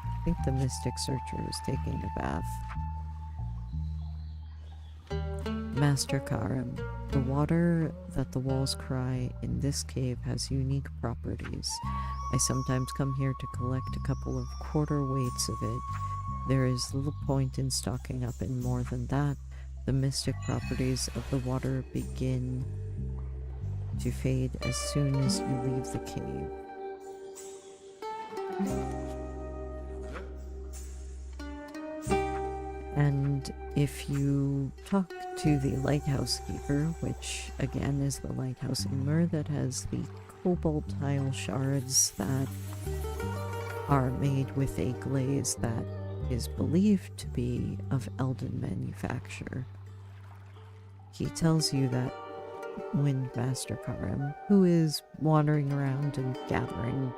I think the Mystic Searcher is taking a bath. Master Karim, the water that the walls cry in this cave has unique properties. I sometimes come here to collect a couple of quarter weights of it. There is little point in stocking up in more than that. The mystic properties of the water begin to fade as soon as you leave the cave. And if you talk to the lighthouse keeper, which again is the lighthouse in Mur that has the cobalt tile shards that are made with a glaze that is believed to be of Elden manufacture, he tells you that when Master Karim, who is wandering around and gathering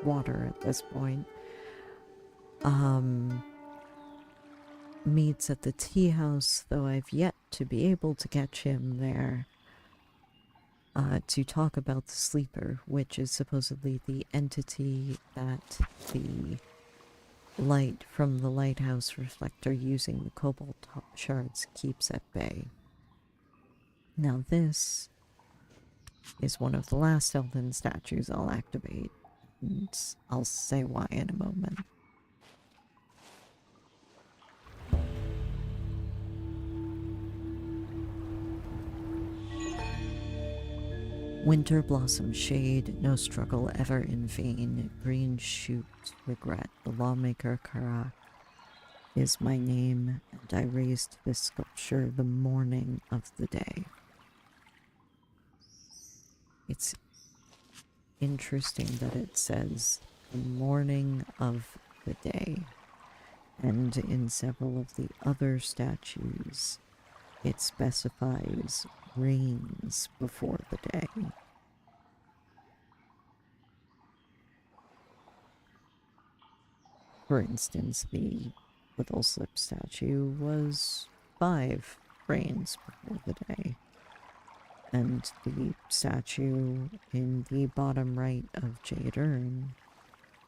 water at this point, meets at the tea house, though I've yet to be able to catch him there, to talk about the Sleeper, which is supposedly the entity that the light from the lighthouse reflector using the cobalt shards keeps at bay. Now this is one of the last Elden statues I'll activate, and I'll say why in a moment. Winter blossom shade, no struggle ever in vain. Green shoot, regret. The lawmaker Karak is my name, and I raised this sculpture the morning of the day. It's interesting that it says the morning of the day, and in several of the other statues, it specifies rains before the day. For instance, the little slip statue was 5 rains before the day. And the statue in the bottom right of Jadern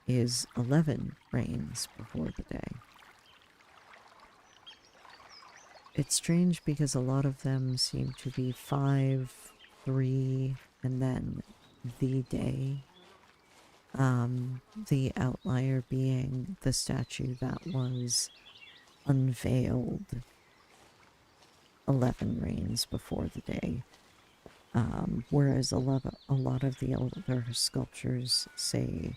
is 11 rains before the day. It's strange because a lot of them seem to be 5, 3, and then the day. The outlier being the statue that was unveiled 11 rains before the day. Whereas a lot of the older sculptures say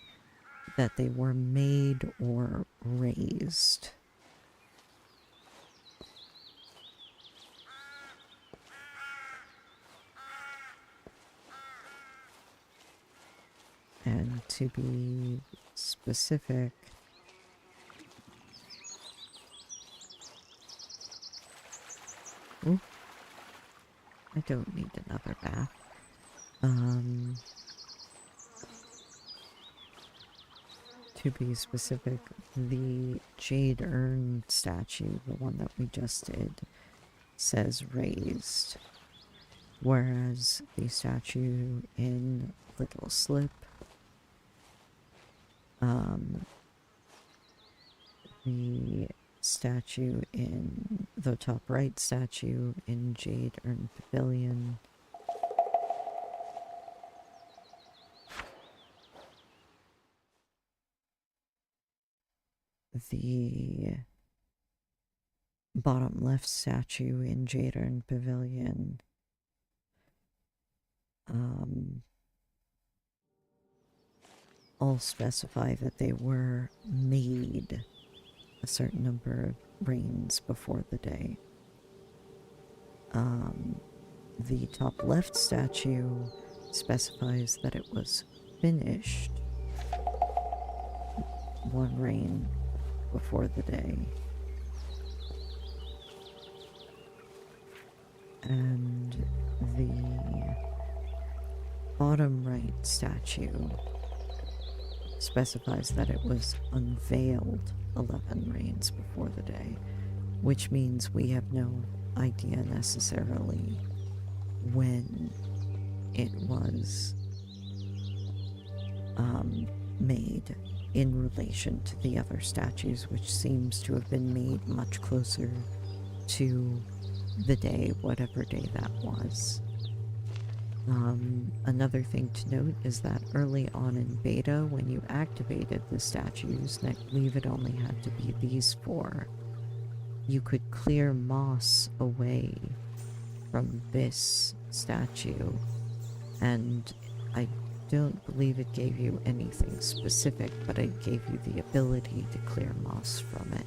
that they were made or raised. And to be specific, ooh, I don't need another bath. To be specific, the Jade Urn statue, the one that we just did, says raised, whereas the statue in Little Slip, the statue in the top right statue in Jade Urn Pavilion, the bottom left statue in Jade Urn Pavilion, all specify that they were made a certain number of rains before the day. The top left statue specifies that it was finished one rain before the day. And the bottom right statue specifies that it was unveiled 11 rains before the day, which means we have no idea necessarily when it was made in relation to the other statues, which seems to have been made much closer to the day, whatever day that was. Another thing to note is that early on in beta, when you activated the statues, and I believe it only had to be these 4, you could clear moss away from this statue, and I don't believe it gave you anything specific, but it gave you the ability to clear moss from it.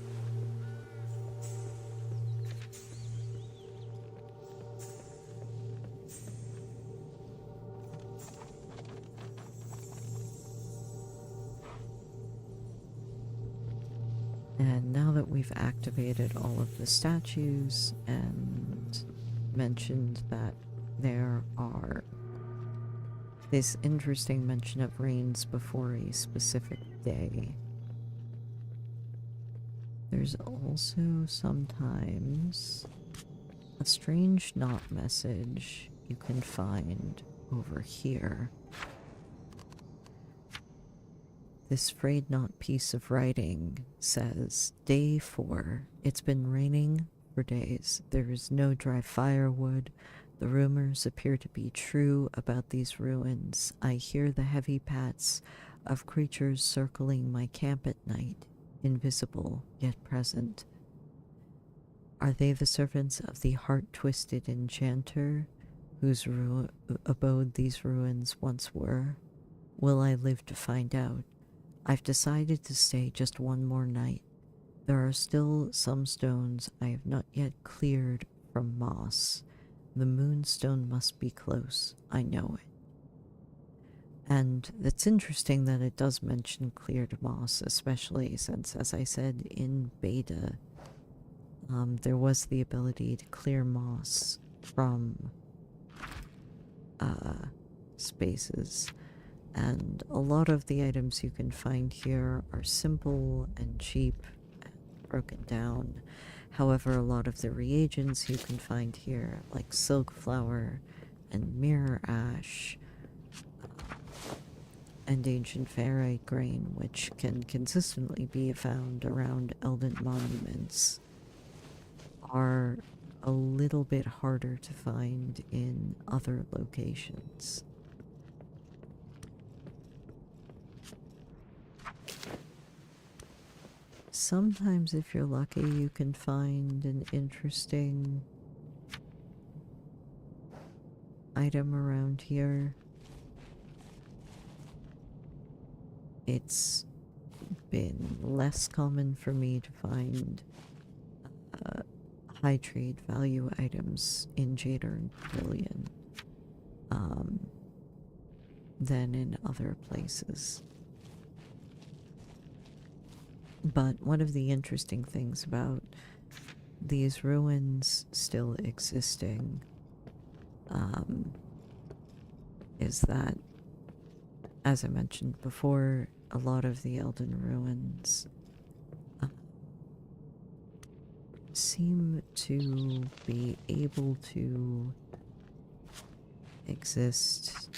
And now that we've activated all of the statues and mentioned that there are this interesting mention of rains before a specific day, there's also sometimes a strange knot message you can find over here. This frayed knot piece of writing says, Day 4. It's been raining for days. There is no dry firewood. The rumors appear to be true about these ruins. I hear the heavy pats of creatures circling my camp at night, invisible yet present. Are they the servants of the heart-twisted enchanter whose abode these ruins once were? Will I live to find out? I've decided to stay just one more night. There are still some stones I have not yet cleared from moss. The moonstone must be close. I know it. And it's interesting that it does mention cleared moss, especially since, as I said, in beta, there was the ability to clear moss from spaces. And a lot of the items you can find here are simple and cheap and broken down. However, a lot of the reagents you can find here, like silk flower and mirror ash and ancient ferrite grain, which can consistently be found around Elden monuments, are a little bit harder to find in other locations. Sometimes, if you're lucky, you can find an interesting item around here. It's been less common for me to find high trade value items in Jade Urn Pavilion than in other places. But one of the interesting things about these ruins still existing is that, as I mentioned before, a lot of the Elden ruins seem to be able to exist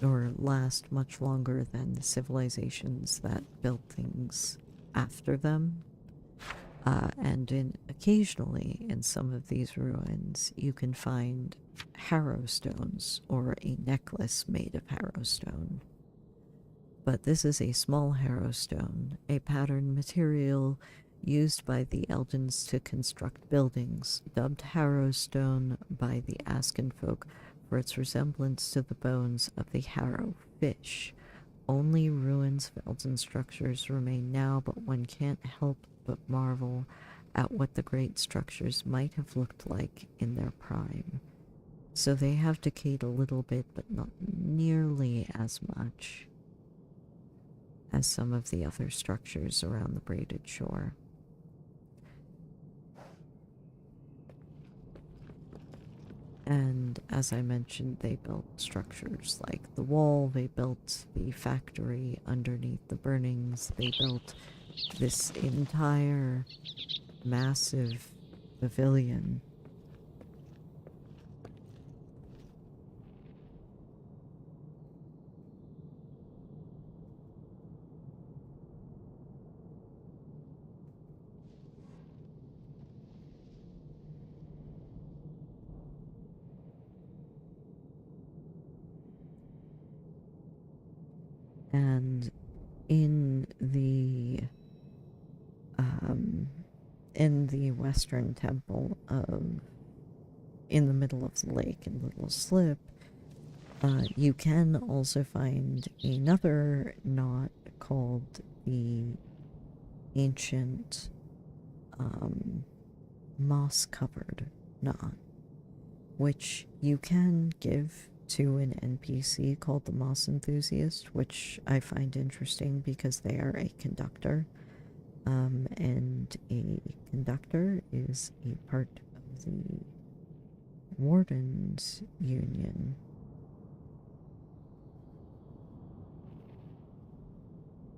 or last much longer than the civilizations that built things after them. And occasionally in some of these ruins, you can find harrow stones or a necklace made of harrow stone. But this is a small harrow stone, a patterned material used by the Eldens to construct buildings, dubbed harrow stone by the Asken folk for its resemblance to the bones of the harrow fish. Only ruins of Elden structures remain now, but one can't help but marvel at what the great structures might have looked like in their prime. So they have decayed a little bit, but not nearly as much as some of the other structures around the Braided Shore. And as I mentioned, they built structures like the wall, they built the factory underneath the burnings, they built this entire massive pavilion. And in the western temple in the middle of the lake in Little Slip, you can also find another knot called the ancient moss-covered knot, which you can give to an NPC called the Moss Enthusiast, which I find interesting because they are a conductor. And a conductor is a part of the Warden's Union.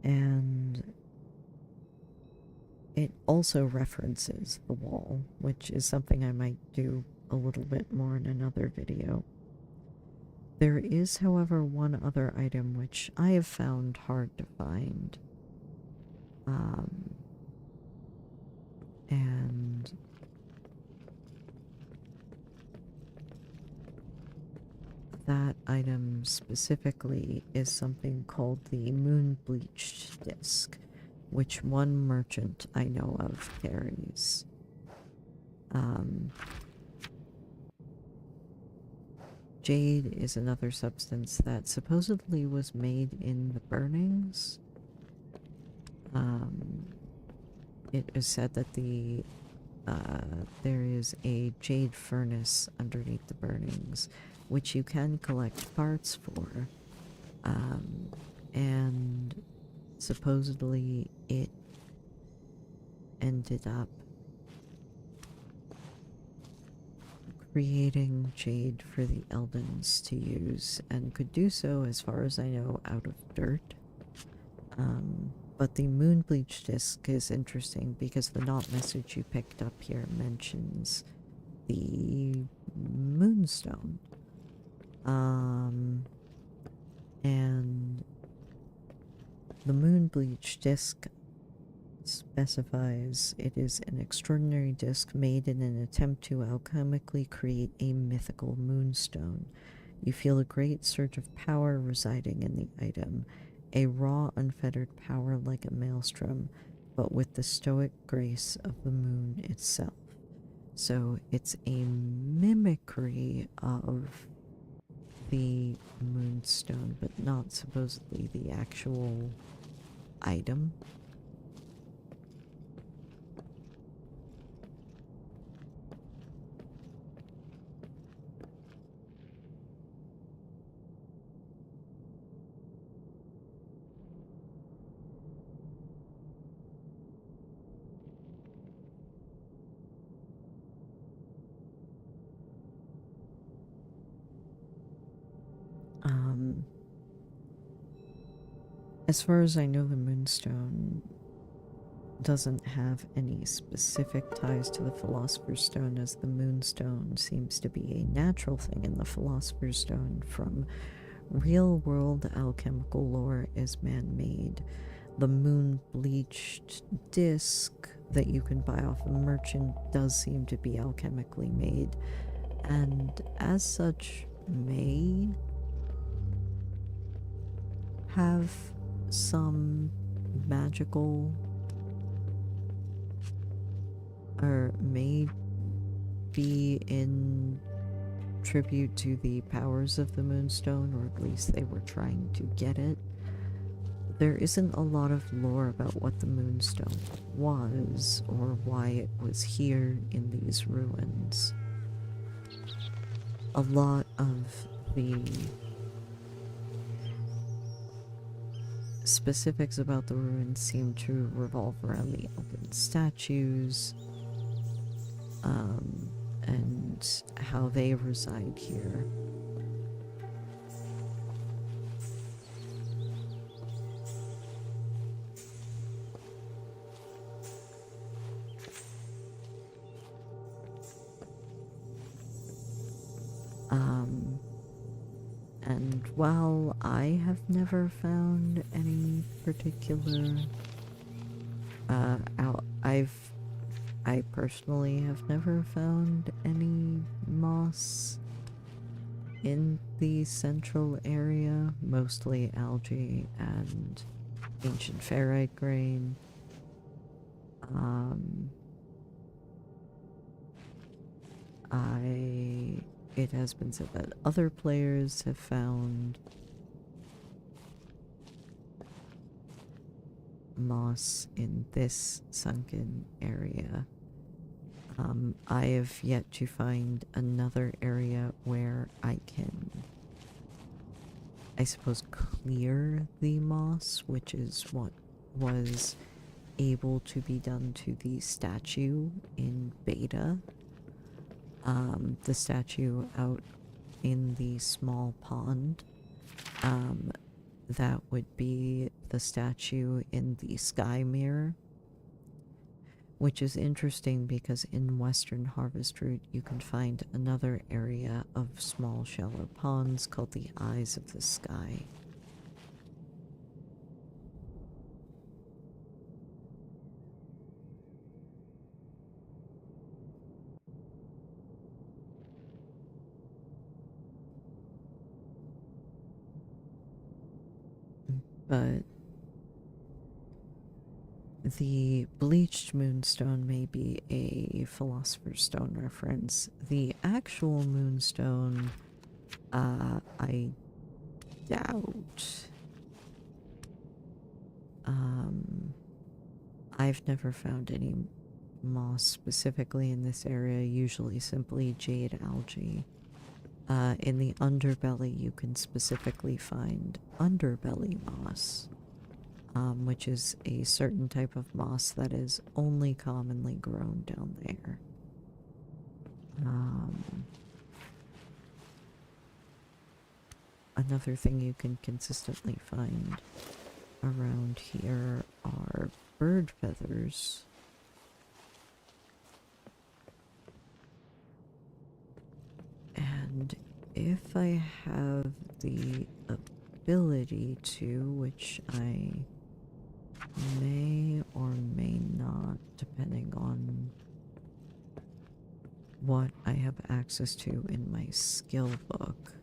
And it also references the wall, which is something I might do a little bit more in another video. There is, however, one other item which I have found hard to find. And that item specifically is something called the Moon Bleached Disc, which one merchant I know of carries. Jade is another substance that supposedly was made in the burnings. It is said that there is a jade furnace underneath the burnings, which you can collect parts for. And supposedly it ended up creating jade for the Eldens to use, and could do so, as far as I know, out of dirt. But the Moon Bleach Disc is interesting because the knot message you picked up here mentions the Moonstone. And the Moon Bleach Disc specifies it is an extraordinary disc made in an attempt to alchemically create a mythical moonstone. You feel a great surge of power residing in the item, a raw, unfettered power like a maelstrom, but with the stoic grace of the moon itself. So it's a mimicry of the moonstone, but not supposedly the actual item. As far as I know, the moonstone doesn't have any specific ties to the Philosopher's Stone, as the Moonstone seems to be a natural thing in the Philosopher's Stone. From real-world alchemical lore is man-made. The moon bleached disc that you can buy off a merchant does seem to be alchemically made, and as such may have some magical, or may be in tribute to the powers of the Moonstone, or at least they were trying to get it. There isn't a lot of lore about what the Moonstone was, or why it was here in these ruins. A lot of the specifics about the ruins seem to revolve around the elven statues, and how they reside here. And while I have never found any particular, I personally have never found any moss in the central area, mostly algae and ancient ferrite grain. It has been said that other players have found moss in this sunken area. I have yet to find another area where I can, I suppose, clear the moss, which is what was able to be done to the statue in beta. The statue out in the small pond, that would be the statue in the sky mirror, which is interesting because in Western Harvest Route you can find another area of small shallow ponds called the Eyes of the Sky. But the bleached moonstone may be a Philosopher's Stone reference. The actual moonstone, I doubt. I've never found any moss specifically in this area, usually simply jade algae. In the underbelly, you can specifically find underbelly moss, which is a certain type of moss that is only commonly grown down there. Another thing you can consistently find around here are bird feathers. And if I have the ability to, which I may or may not, depending on what I have access to in my skill book.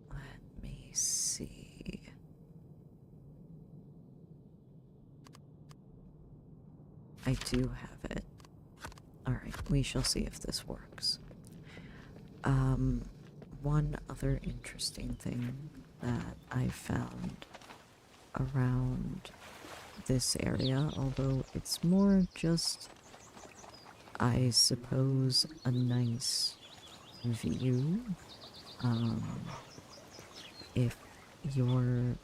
Let me see. I do have it. Alright, we shall see if this works. One other interesting thing that I found around this area, although it's more just, I suppose, a nice view. If you're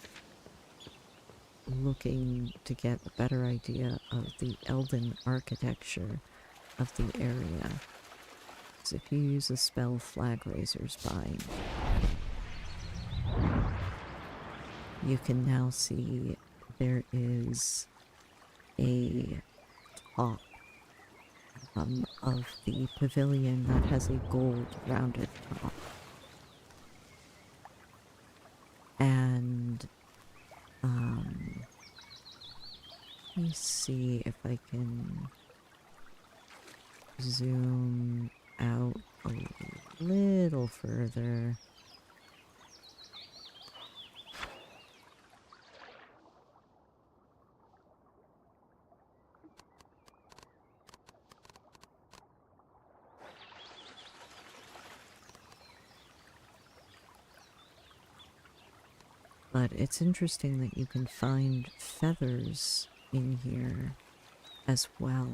looking to get a better idea of the Elden architecture of the area, so if you use a spell Flag Razor's Bind, you can now see there is a top of the pavilion that has a gold rounded top. And let me see if I can zoom out a little further. But it's interesting that you can find feathers in here as well.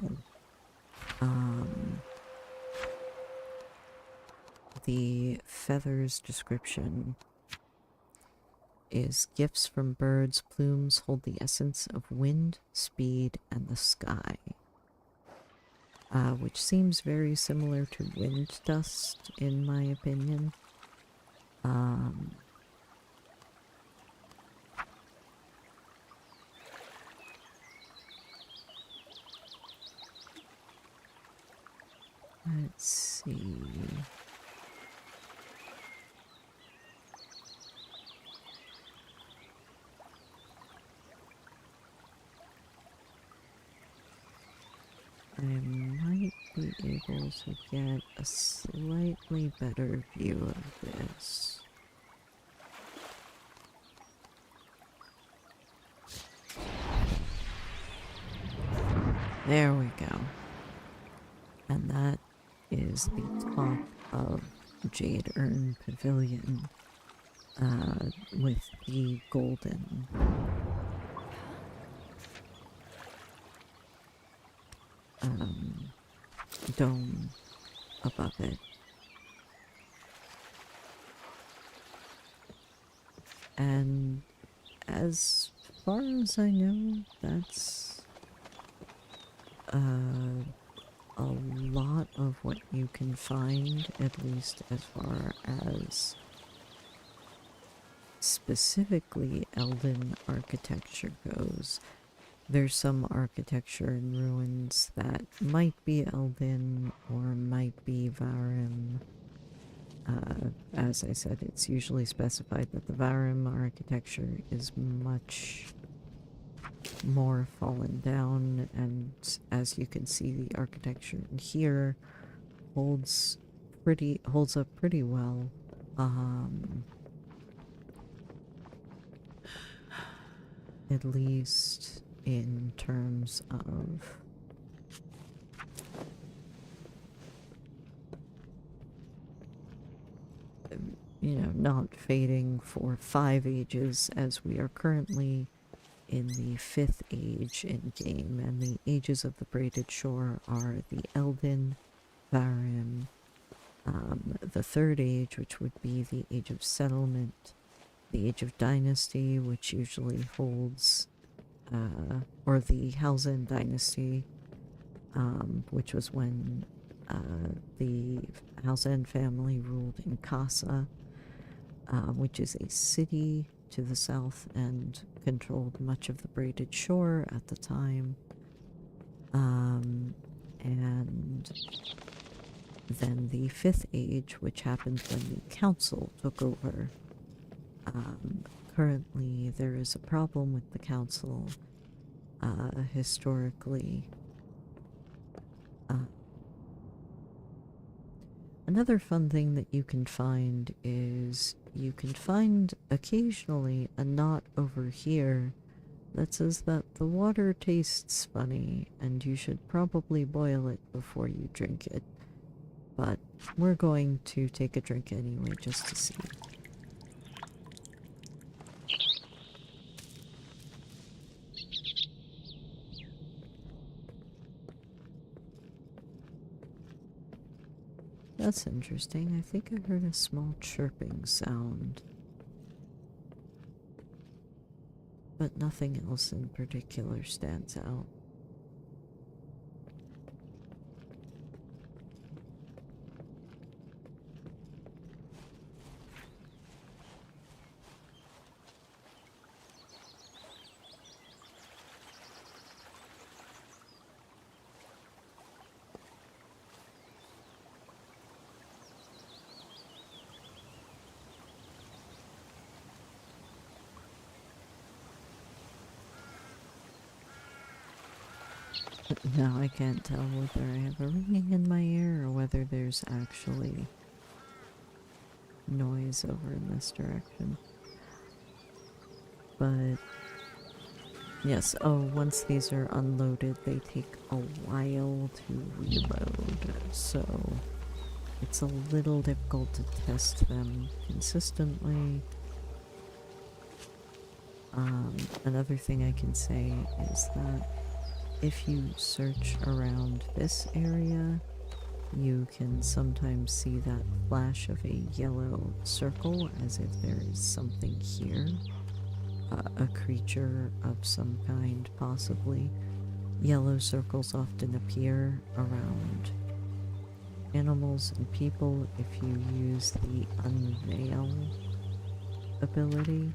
The feathers description is gifts from birds' plumes hold the essence of wind, speed, and the sky. Which seems very similar to wind dust, in my opinion. Let's see. I might be able to get a slightly better view of this. There we go. And that is the top of Jade Urn Pavilion with the golden dome above it. And as far as I know, that's a lot of what you can find, at least as far as specifically Elden architecture goes. There's some architecture in ruins that might be Elden or might be Varim. As I said, it's usually specified that the Varim architecture is much more fallen down, and as you can see, the architecture in here holds up pretty well. At least in terms of not fading for 5 ages, as we are currently in the 5th age in game, and the ages of the Braided Shore are the Elden, Varim, the 3rd age, which would be the Age of Settlement, the Age of Dynasty, which usually holds, or the Halzan Dynasty, which was when the Halzan family ruled in Casa, which is a city to the south and controlled much of the Braided Shore at the time. And then the 5th age, which happened when the council took over. Currently, there is a problem with the council historically. Another fun thing that you can find is you can find occasionally a knot over here that says that the water tastes funny and you should probably boil it before you drink it. But we're going to take a drink anyway just to see. That's interesting. I think I heard a small chirping sound. But nothing else in particular stands out. Now I can't tell whether I have a ringing in my ear or whether there's actually noise over in this direction. But yes, oh, once these are unloaded, they take a while to reload, so it's a little difficult to test them consistently. Another thing I can say is that if you search around this area, you can sometimes see that flash of a yellow circle as if there is something here. A creature of some kind, possibly. Yellow circles often appear around animals and people if you use the unveil ability.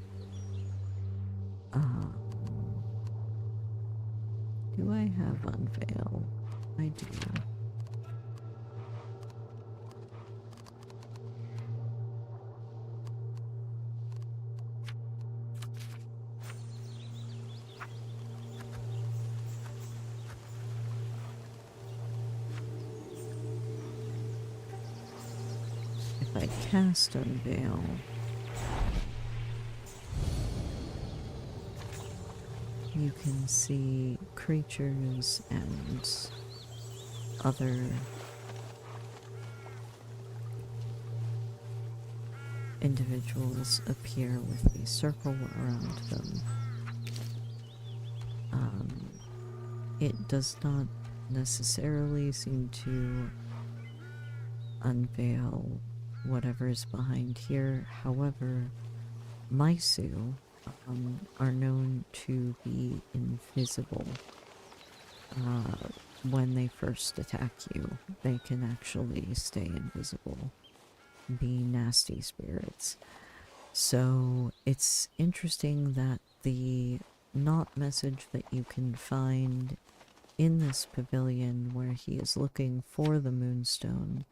Do I have unveil? I do. If I cast unveil, you can see creatures and other individuals appear with a circle around them. It does not necessarily seem to unveil whatever's behind here. However, Maisu are known to be invisible. When they first attack you, they can actually stay invisible. Be nasty spirits. So it's interesting that the knot message that you can find in this pavilion where he is looking for the moonstone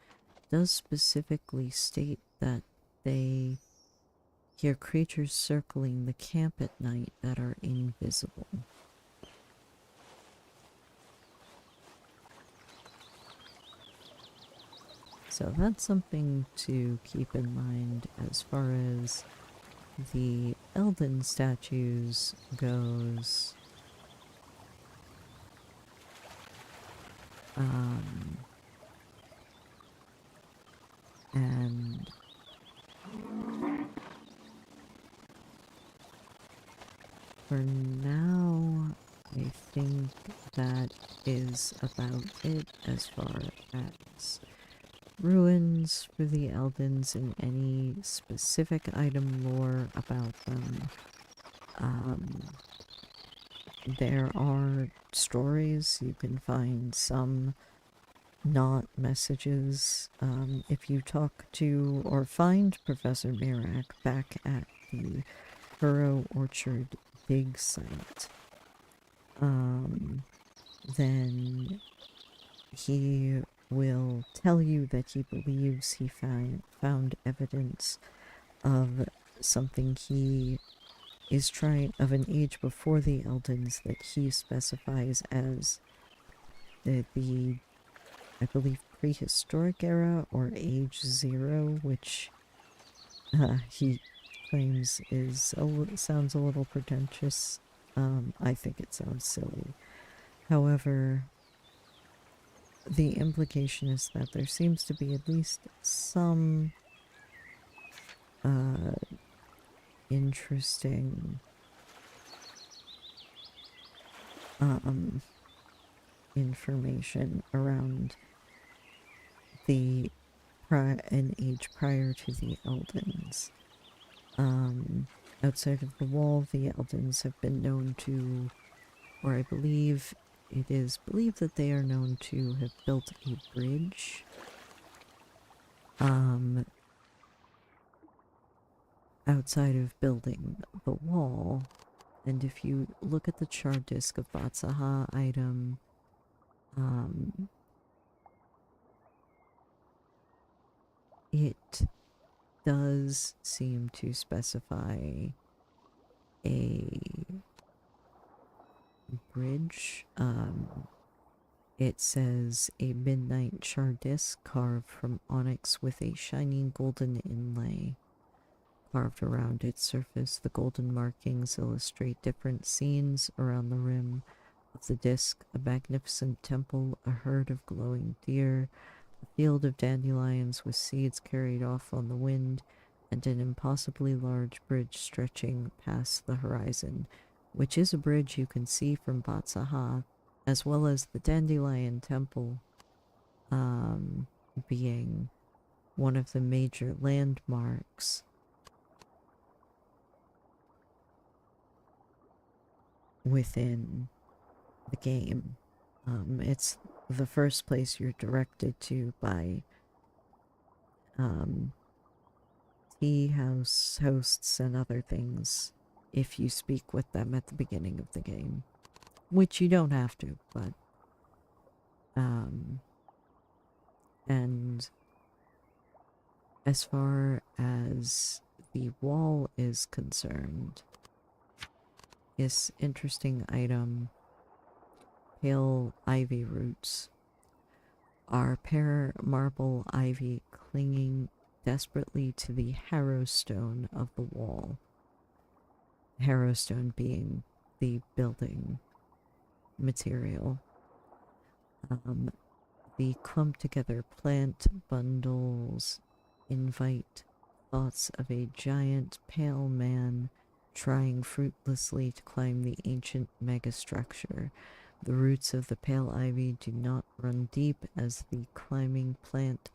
does specifically state that they hear creatures circling the camp at night that are invisible. So that's something to keep in mind as far as the Elden statues goes. And for now, I think that is about it as far as ruins for the Eldens and any specific item lore about them. There are stories, you can find some not messages. If you talk to or find Professor Mirak back at the Burrow Orchard dig site, then he will tell you that he believes he found evidence of something he is trying, of an age before the Eldens that he specifies as the I believe prehistoric era or age 0, which he claims is sounds a little pretentious. I think it sounds silly. However, the implication is that there seems to be at least some interesting information around an age prior to the Eldens. Outside of the wall, the Eldens have been known to, or I believe it is believed that they are known to have built a bridge outside of building the wall. And if you look at the char disc of Batsaha item, it does seem to specify a bridge. It says a midnight shard disc carved from onyx with a shiny golden inlay. Carved around its surface, the golden markings illustrate different scenes around the rim of the disc: a magnificent temple, a herd of glowing deer, a field of dandelions with seeds carried off on the wind, and an impossibly large bridge stretching past the horizon, which is a bridge you can see from Batsaha, as well as the Dandelion Temple being one of the major landmarks within the game. It's the first place you're directed to by tea house hosts and other things if you speak with them at the beginning of the game, which you don't have to, but and as far as the wall is concerned, this interesting item, pale ivy roots, are pear marble ivy clinging desperately to the harrowstone of the wall. Harrowstone being the building material. The clumped together plant bundles invite thoughts of a giant pale man trying fruitlessly to climb the ancient megastructure. The roots of the pale ivy do not run deep, as the climbing plant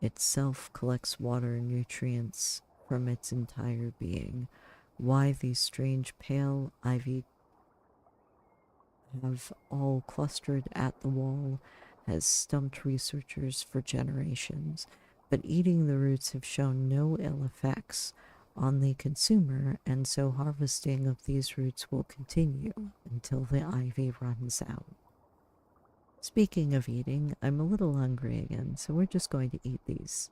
itself collects water and nutrients from its entire being. Why these strange pale ivy have all clustered at the wall has stumped researchers for generations, but eating the roots have shown no ill effects on the consumer, and so harvesting of these roots will continue until the ivy runs out. Speaking of eating, I'm a little hungry again, so we're just going to eat these.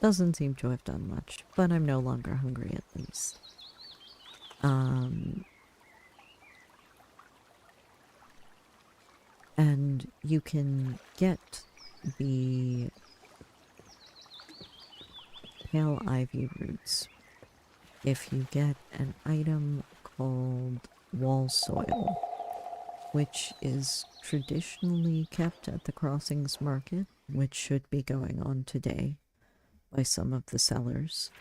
Doesn't seem to have done much, but I'm no longer hungry at least. And you can get the pale ivy roots if you get an item called wall soil, which is traditionally kept at the crossings market, which should be going on today by some of the sellers.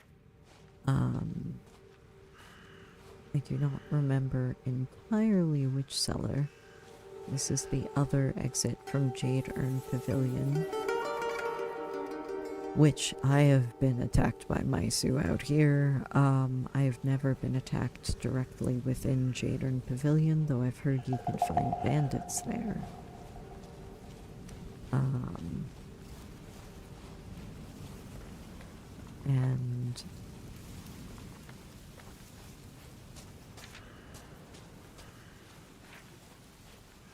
I do not remember entirely which seller. This is the other exit from Jade Urn Pavilion, which I have been attacked by Maisu out here. I have never been attacked directly within Jade Urn Pavilion, though I've heard you can find bandits there. And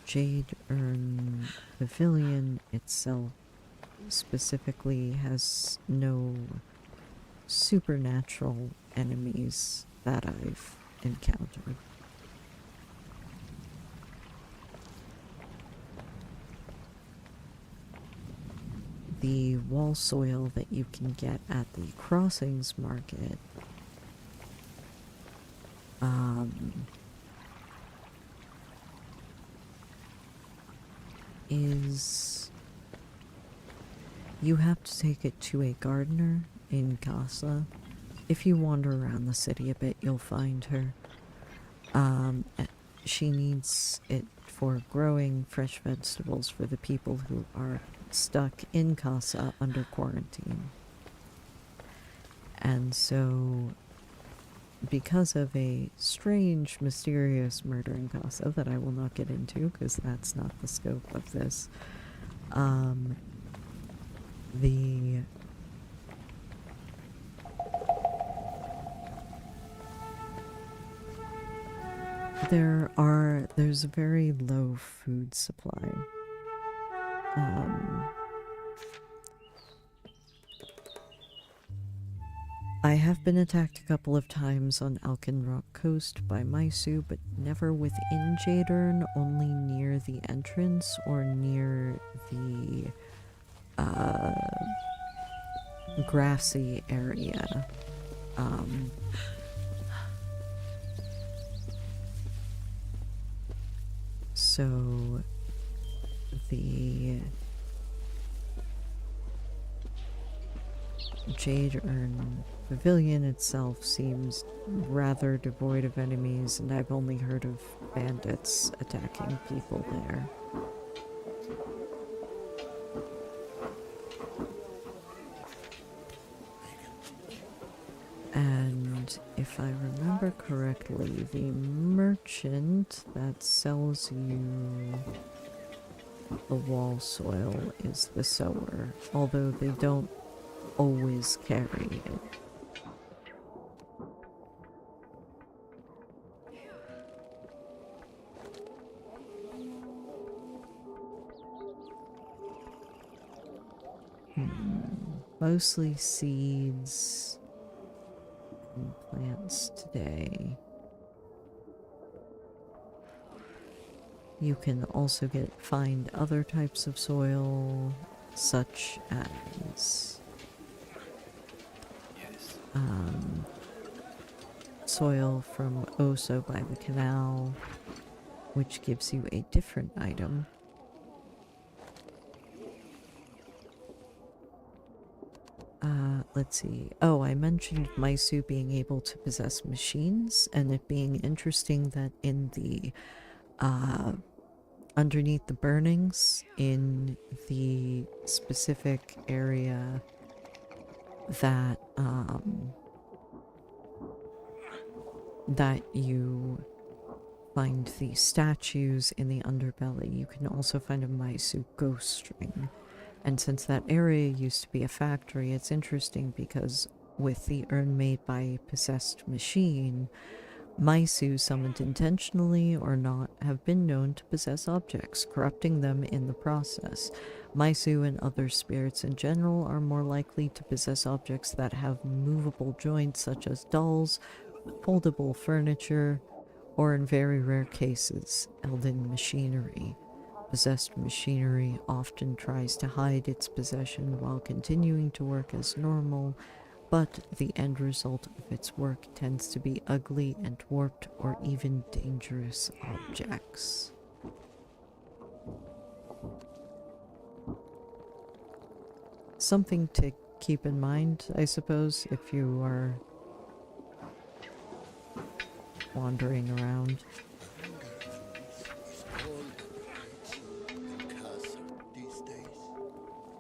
Jade Urn Pavilion itself specifically has no supernatural enemies that I've encountered. The wall soil that you can get at the crossings market is, you have to take it to a gardener in Casa. If you wander around the city a bit, you'll find her. She needs it for growing fresh vegetables for the people who are stuck in Casa under quarantine. And so, because of a strange, mysterious murder in Casa that I will not get into because that's not the scope of this, there's a very low food supply. I have been attacked a couple of times on Alkenrock Coast by Maisu, but never within Jadern, only near the entrance or near the grassy area. So the Jadern Pavilion itself seems rather devoid of enemies, and I've only heard of bandits attacking people there. And if I remember correctly, the merchant that sells you the wall soil is the sower, although they don't always carry it. Mostly seeds and plants today. You can also find other types of soil, such as soil from Oso by the canal, which gives you a different item. Let's see. Oh, I mentioned Maisu being able to possess machines, and it being interesting that in the underneath the burnings in the specific area that that you find the statues in the underbelly, you can also find a Maisu ghost string. And since that area used to be a factory, it's interesting because with the urn made by a possessed machine, Maisu summoned intentionally or not have been known to possess objects, corrupting them in the process. Maisu and other spirits in general are more likely to possess objects that have movable joints such as dolls, foldable furniture, or in very rare cases, Elden machinery. Possessed machinery often tries to hide its possession while continuing to work as normal, but the end result of its work tends to be ugly and warped or even dangerous objects. Something to keep in mind, I suppose, if you are wandering around.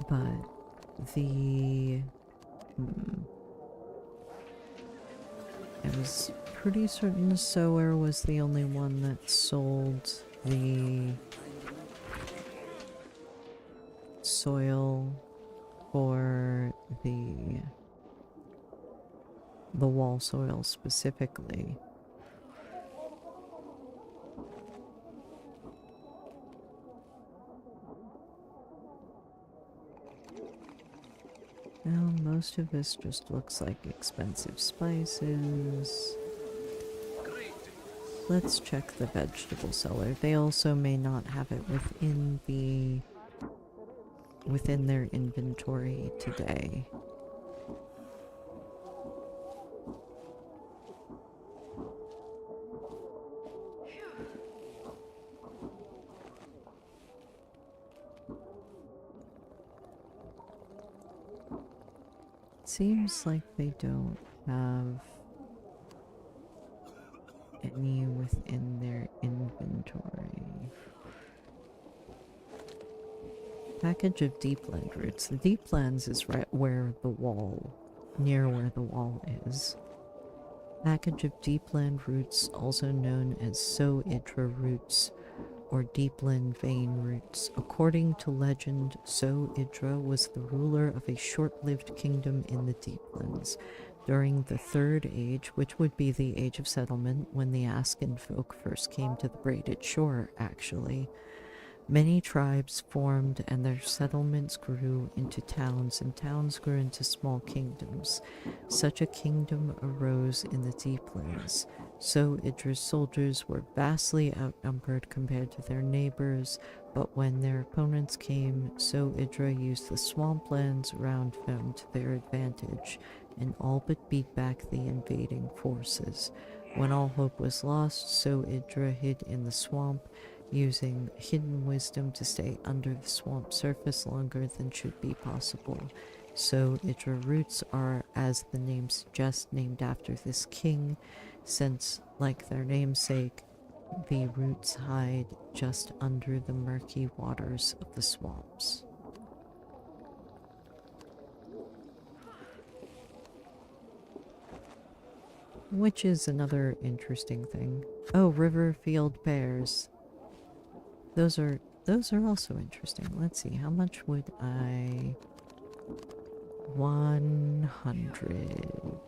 But I was pretty certain the sower was the only one that sold the soil for the wall soil specifically. Now, most of this just looks like expensive spices. Let's check the vegetable cellar. They also may not have it within their inventory today. Seems like they don't have any within their inventory. Package of deepland roots. The deeplands is right where the wall, near where the wall is. Package of deepland roots, also known as So-Idra roots or deepland vein roots. According to legend, So-Idra was the ruler of a short-lived kingdom in the Deeplands. During the Third Age, which would be the Age of Settlement when the Asken folk first came to the Braided Shore, actually, Many tribes formed and their settlements grew into towns, and towns grew into small kingdoms. Such a kingdom arose in the deeplands. So Idra's soldiers were vastly outnumbered compared to their neighbors, but when their opponents came, So Idra used the swamplands around them to their advantage, and all but beat back the invading forces. When all hope was lost, So Idra hid in the swamp, using hidden wisdom to stay under the swamp surface longer than should be possible. So Idra roots are, as the name suggests, named after this king, since, like their namesake, the roots hide just under the murky waters of the swamps. Which is another interesting thing. Oh, Riverfield bears. Those are also interesting. Let's see, how much would I... 100. Oh,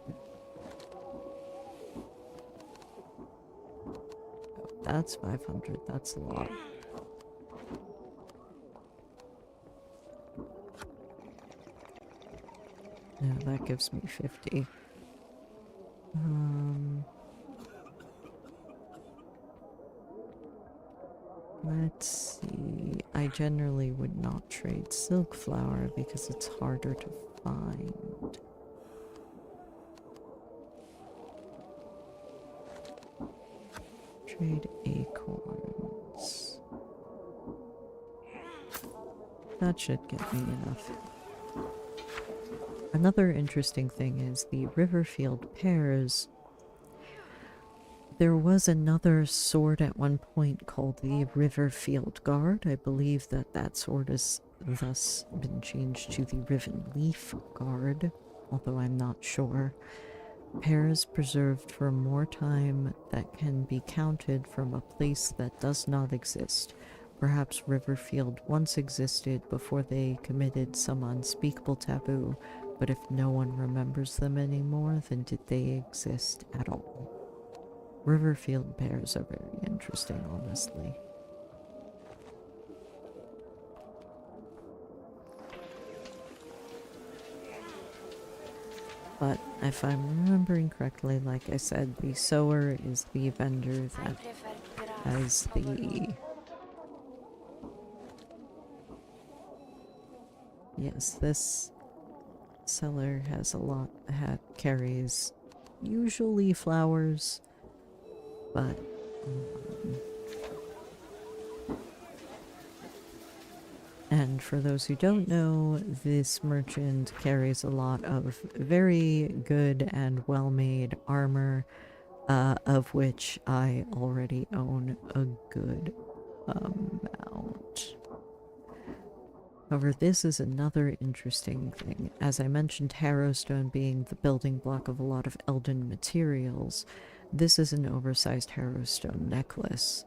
that's 500, that's a lot. No, that gives me 50. Let's see. I generally would not trade silk flower because it's harder to find. Trade acorns. That should get me enough. Another interesting thing is the Riverfield pears. There was another sword at one point called the Riverfield Guard. I believe that sword has thus been changed to the Riven Leaf Guard, although I'm not sure. Pears preserved for more time that can be counted from a place that does not exist. Perhaps Riverfield once existed before they committed some unspeakable taboo, but if no one remembers them anymore, then did they exist at all? Riverfield pears are very interesting, honestly. But if I'm remembering correctly, like I said, the sower is the vendor that has the... Yes, this seller has a lot, carries usually flowers, but and for those who don't know, this merchant carries a lot of very good and well-made armor, of which I already own a good amount. However, this is another interesting thing. As I mentioned, Harrowstone being the building block of a lot of Elden materials, this is an oversized Harrowstone necklace.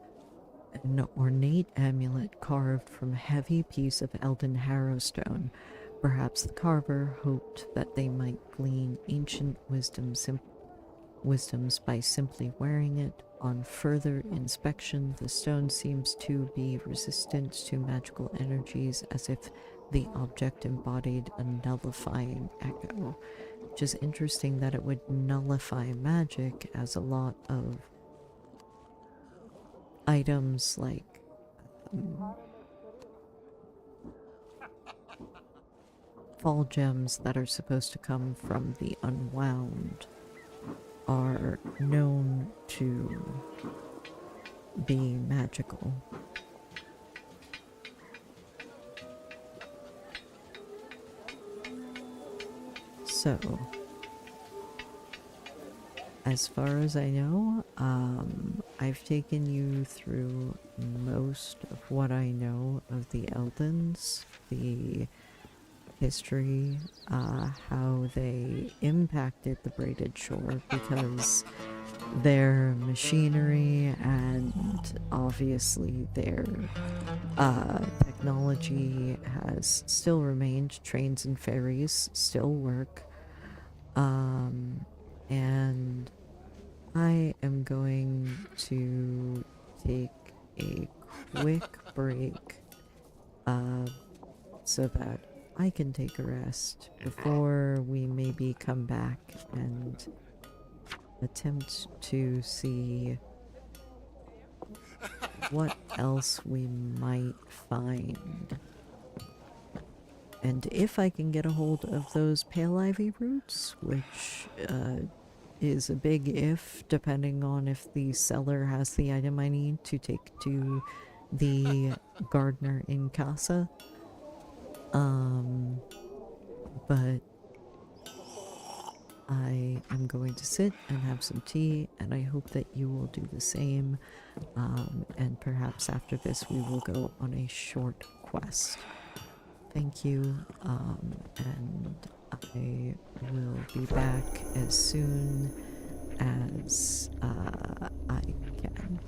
An ornate amulet carved from a heavy piece of Elden Harrowstone. Perhaps the carver hoped that they might glean ancient wisdoms by simply wearing it. On further inspection, the stone seems to be resistant to magical energies, as if the object embodied a nullifying echo. Which is interesting that it would nullify magic, as a lot of items like fall gems that are supposed to come from the unwound are known to be magical. So, as far as I know, I've taken you through most of what I know of the Eldens, the history, how they impacted the Braided Shore, because their machinery and obviously their technology has still remained. Trains and ferries still work. And I am going to take a quick break so that I can take a rest before we maybe come back and attempt to see what else we might find. And if I can get a hold of those pale ivy roots, which is a big if, depending on if the seller has the item I need to take to the gardener in Casa. But I am going to sit and have some tea, and I hope that you will do the same. And perhaps after this, we will go on a short quest. Thank you, and I will be back as soon as I can.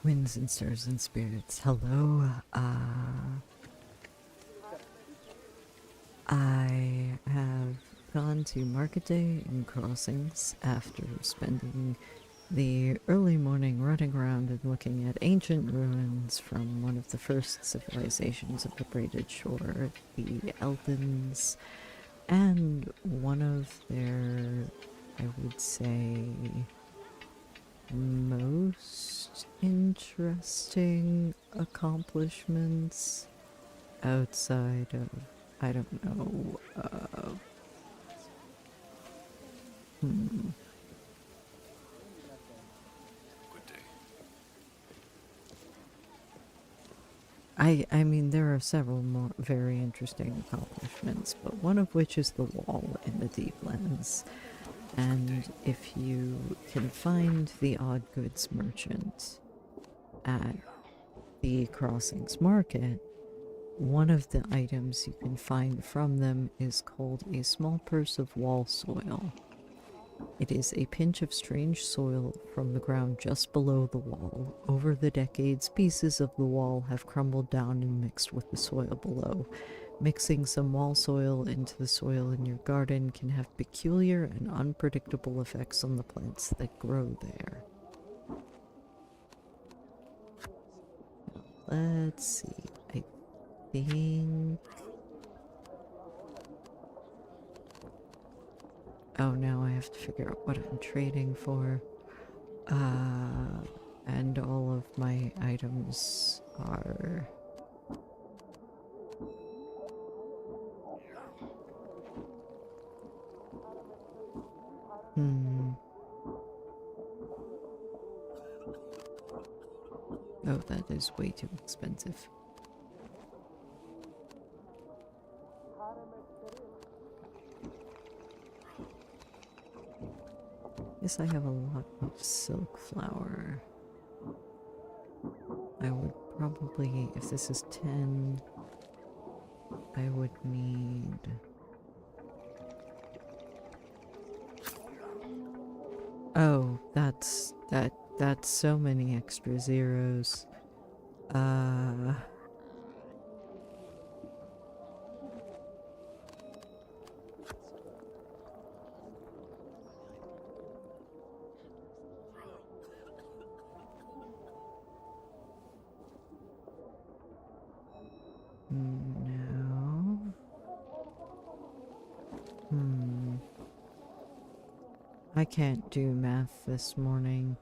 Winds and stars and spirits, hello. I have gone to Market Day in Crossings after spending the early morning running around and looking at ancient ruins from one of the first civilizations of the Braided Shore, the Eldens, and one of their, I would say, most interesting accomplishments outside of, I don't know, Good day. I mean, there are several more very interesting accomplishments, but one of which is the wall in the Deeplands. And if you can find the odd goods merchant at the Crossings Market, one of the items you can find from them is called a small purse of wall soil. It is a pinch of strange soil from the ground just below the wall. Over the decades, pieces of the wall have crumbled down and mixed with the soil below. Mixing some wall soil into the soil in your garden can have peculiar and unpredictable effects on the plants that grow there. Let's see, I think... Oh, now I have to figure out what I'm trading for. And all of my items are... Oh, that is way too expensive. Yes, I have a lot of silk flour. I would probably, if this is 10, I would need... Oh, that's so many extra zeros. No. I can't do math this morning.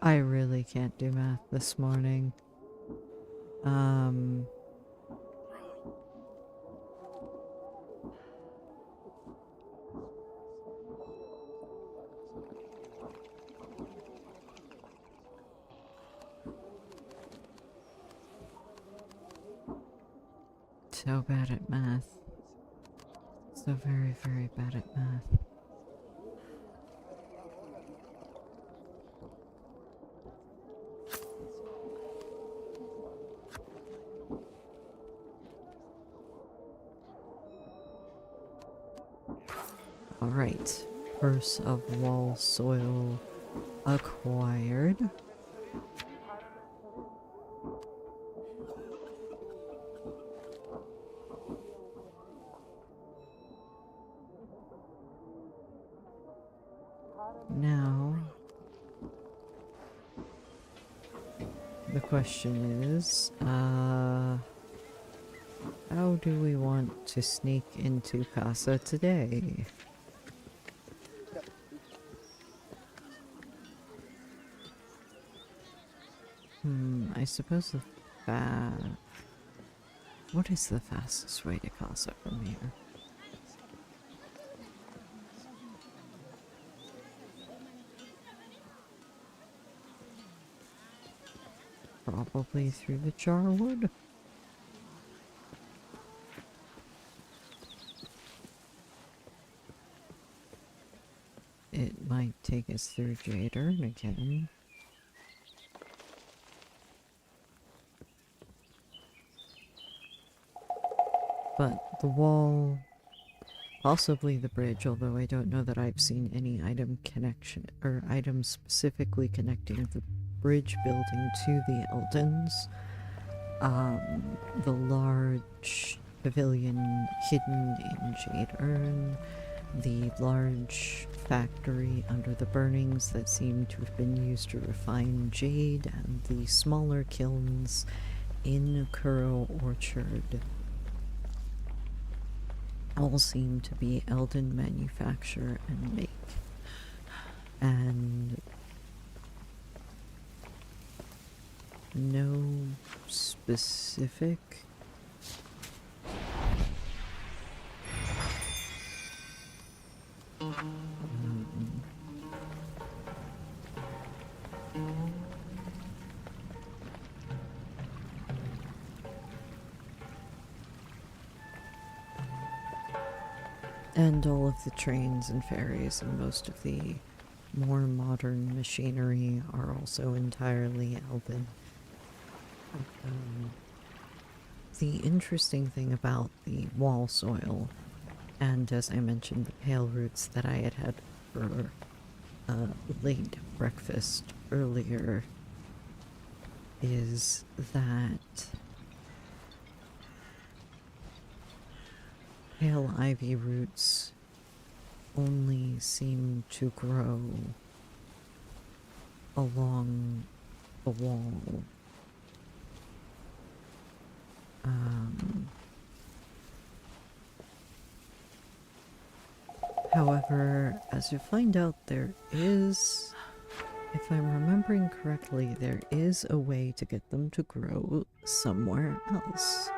I really can't do math this morning. So bad at math. So very, very bad at math. Alright. Purse of wall soil acquired. Now, the question is, how do we want to sneak into Casa today? I suppose what is the fastest way to Casa from here? Probably through the Charwood? It might take us through Jadern again. But the wall, possibly the bridge, although I don't know that I've seen any item connection or items specifically connecting the bridge building to the Eldens. The large pavilion hidden in Jade Urn, the large factory under the burnings that seem to have been used to refine jade, and the smaller kilns in Kuro Orchard all seem to be Elden manufacture and make. And no specific and all of the trains and ferries and most of the more modern machinery are also entirely Elven. The interesting thing about the wall soil, and as I mentioned, the pale roots that I had for late breakfast earlier, is that pale ivy roots only seem to grow along the wall. However, as you find out, there is, if I'm remembering correctly, there is a way to get them to grow somewhere else.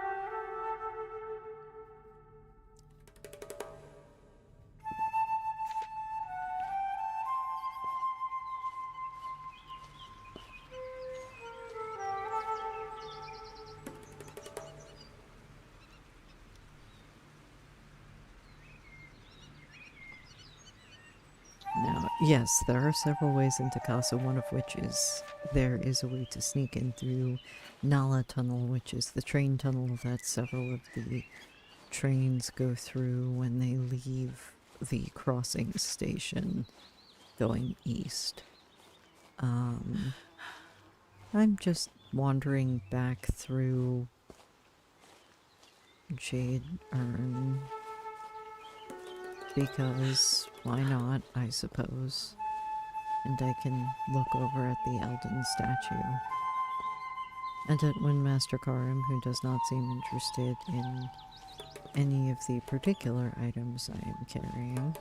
Now, yes, there are several ways into Casa, one of which is there is a way to sneak in through Nala Tunnel, which is the train tunnel that several of the trains go through when they leave the crossing station going east. I'm just wandering back through Jade Urn because why not, I suppose. And I can look over at the Elden statue and at Windmaster Karim, who does not seem interested in any of the particular items I am carrying,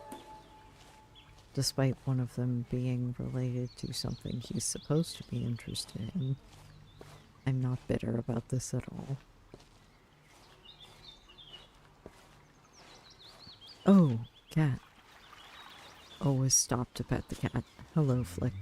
despite one of them being related to something he's supposed to be interested in. I'm not bitter about this at all. Oh, cat. Always stop to pet the cat. Hello, Flick.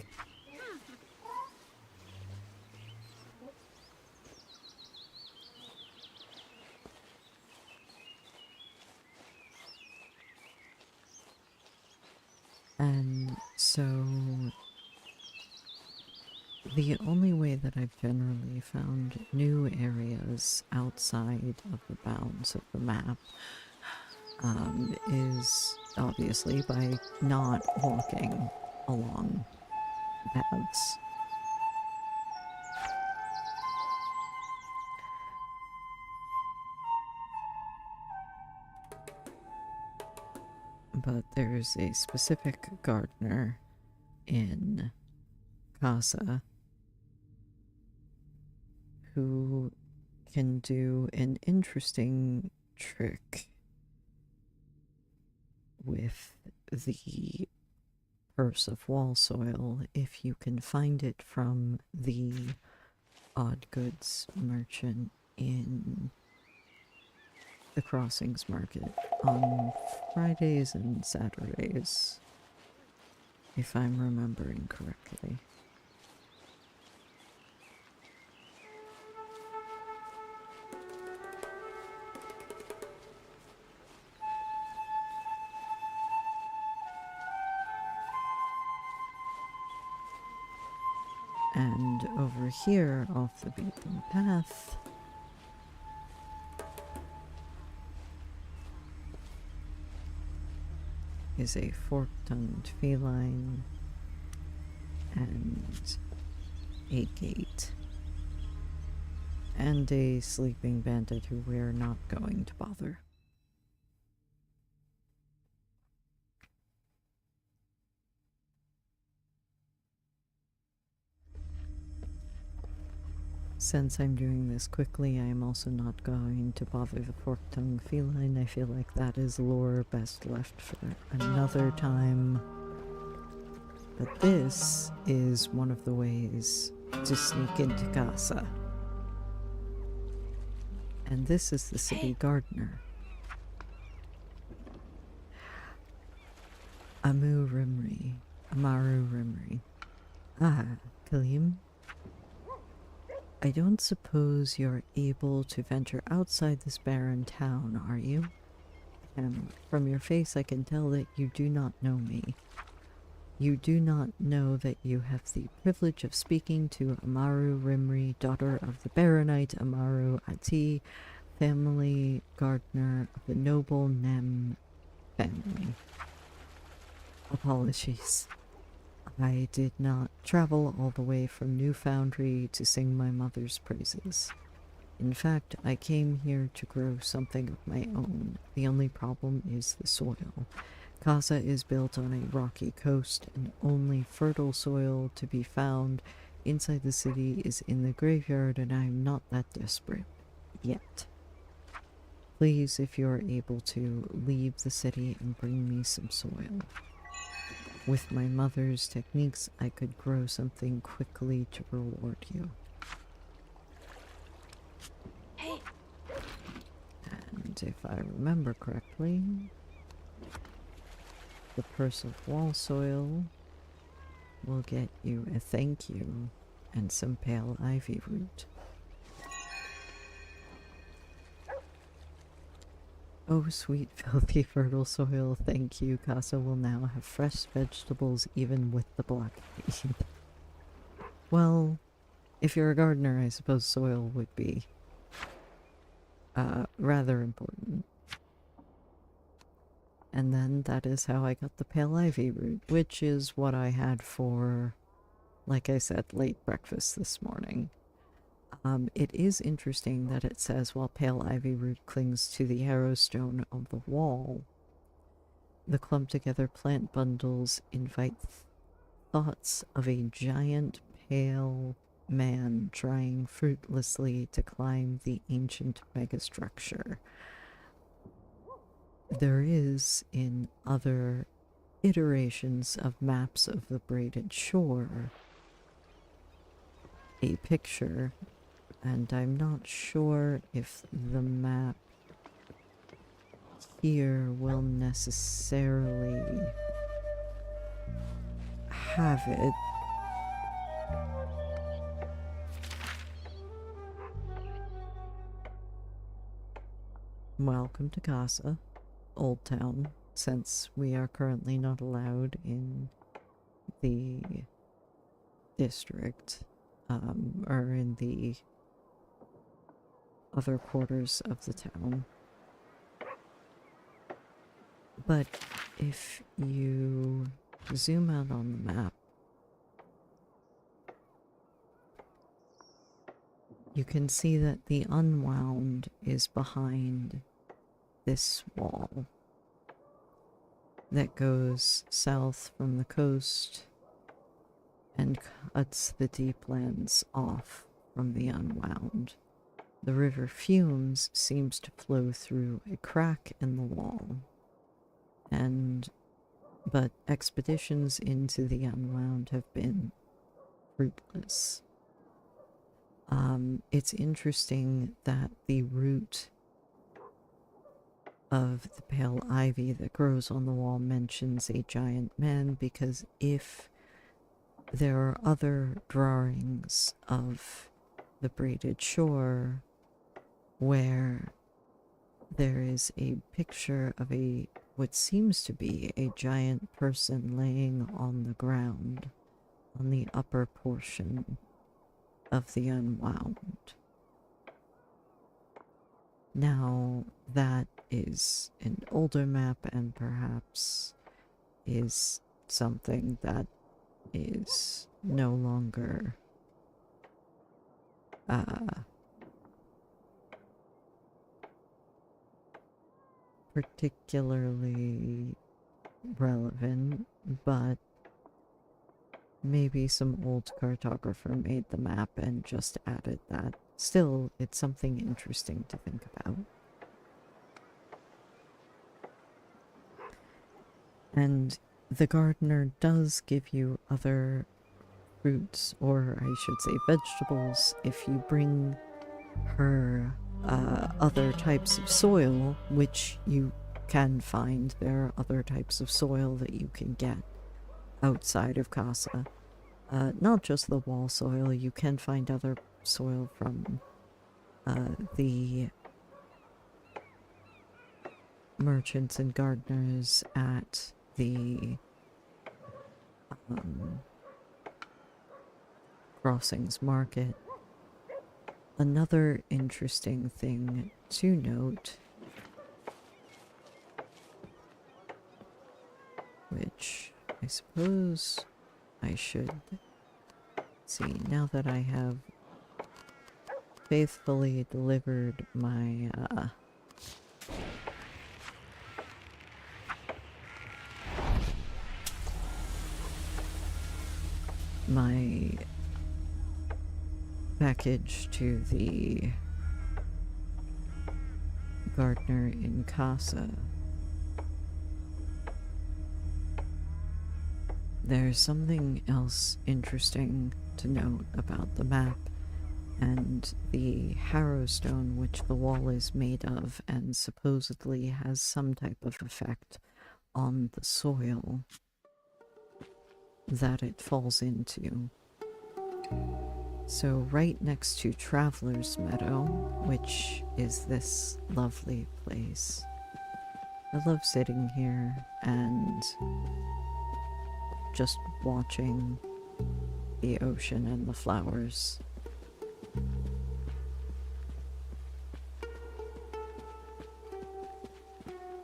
And so the only way that I've generally found new areas outside of the bounds of the map is obviously by not walking along paths. But there's a specific gardener in Casa who can do an interesting trick with the purse of wall soil if you can find it from the odd goods merchant in the Crossings Market on Fridays and Saturdays, if I'm remembering correctly. And over here, off the beaten path, is a fork-tongued feline and a gate. And a sleeping bandit who we're not going to bother. Since I'm doing this quickly, I am also not going to bother the fork-tongued feline. I feel like that is lore best left for another time. But this is one of the ways to sneak into Casa. And this is the city gardener. Amaru Rimri. Ah, Khelim? I don't suppose you're able to venture outside this barren town, are you? And from your face I can tell that you do not know me. You do not know that you have the privilege of speaking to Amaru Rimri, daughter of the Baronite Amaru Ati, family gardener of the noble Nem family. Apologies. I did not travel all the way from New Foundry to sing my mother's praises. In fact, I came here to grow something of my own. The only problem is the soil. Casa is built on a rocky coast, and only fertile soil to be found inside the city is in the graveyard, and I am not that desperate yet. Please, if you are able to, leave the city and bring me some soil. With my mother's techniques, I could grow something quickly to reward you. Hey. And if I remember correctly, the purse of wall soil will get you a thank you and some pale ivy root. Oh, sweet, filthy, fertile soil, thank you. Casa will now have fresh vegetables even with the blockade. Well, if you're a gardener, I suppose soil would be rather important. And then that is how I got the pale ivy root, which is what I had for, like I said, late breakfast this morning. It is interesting that it says while pale ivy root clings to the arrowstone of the wall, the clumped together plant bundles invite thoughts of a giant pale man trying fruitlessly to climb the ancient megastructure. There is, in other iterations of maps of the Braided Shore, a picture, and I'm not sure if the map here will necessarily have it. Welcome to Casa, Old Town, since we are currently not allowed in the district, or in the other quarters of the town. But if you zoom out on the map, you can see that the Unwound is behind this wall that goes south from the coast and cuts the deeplands off from the Unwound. The river Fumes seems to flow through a crack in the wall, but expeditions into the Unwound have been fruitless. It's interesting that the root of the pale ivy that grows on the wall mentions a giant man, because if there are other drawings of the Braided Shore where there is a picture of what seems to be a giant person laying on the ground on the upper portion of the Unwound. Now, that is an older map and perhaps is something that is no longer particularly relevant, but maybe some old cartographer made the map and just added that. Still, it's something interesting to think about. And the gardener does give you other fruits, or I should say vegetables, if you bring her other types of soil, which you can find. There are other types of soil that you can get outside of Casa. Not just the wall soil, you can find other soil from the merchants and gardeners at the Crossings Market. Another interesting thing to note, which I suppose I should see now that I have faithfully delivered my my package to the gardener in Casa. There's something else interesting to note about the map and the harrowstone which the wall is made of and supposedly has some type of effect on the soil that it falls into. So right next to Traveler's Meadow, which is this lovely place, I love sitting here and just watching the ocean and the flowers.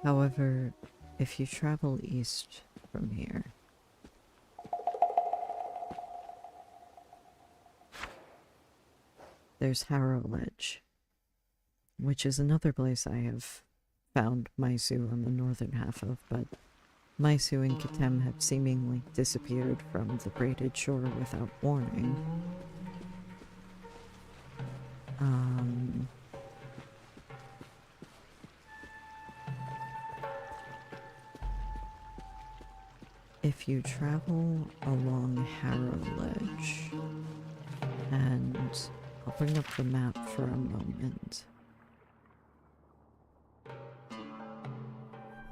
However, if you travel east from here, there's Harrow Ledge, which is another place I have found Maisu on the northern half of, but Maisu and Khelim have seemingly disappeared from the Braided Shore without warning. If you travel along Harrow Ledge, and I'll bring up the map for a moment.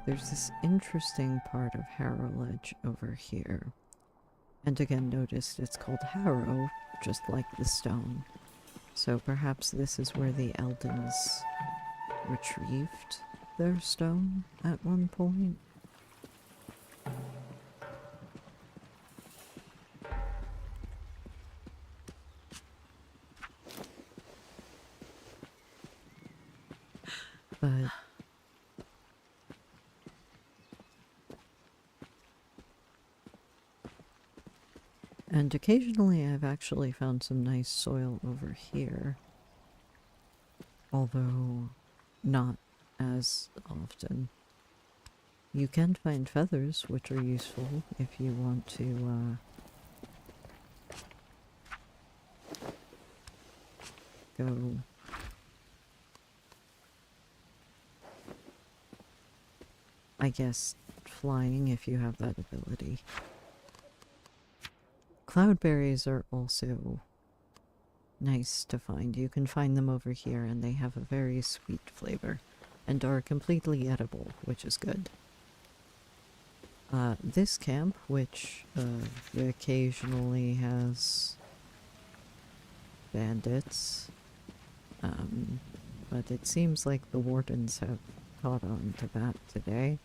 There's this interesting part of Harrow Ledge over here. And again, notice it's called Harrow, just like the stone. So perhaps this is where the Eldens retrieved their stone at one point. But and occasionally I've actually found some nice soil over here, although not as often. You can find feathers, which are useful if you want to go I guess flying if you have that ability. Cloudberries are also nice to find. You can find them over here and they have a very sweet flavor and are completely edible, which is good. This camp, which occasionally has bandits, but it seems like the wardens have caught on to that today.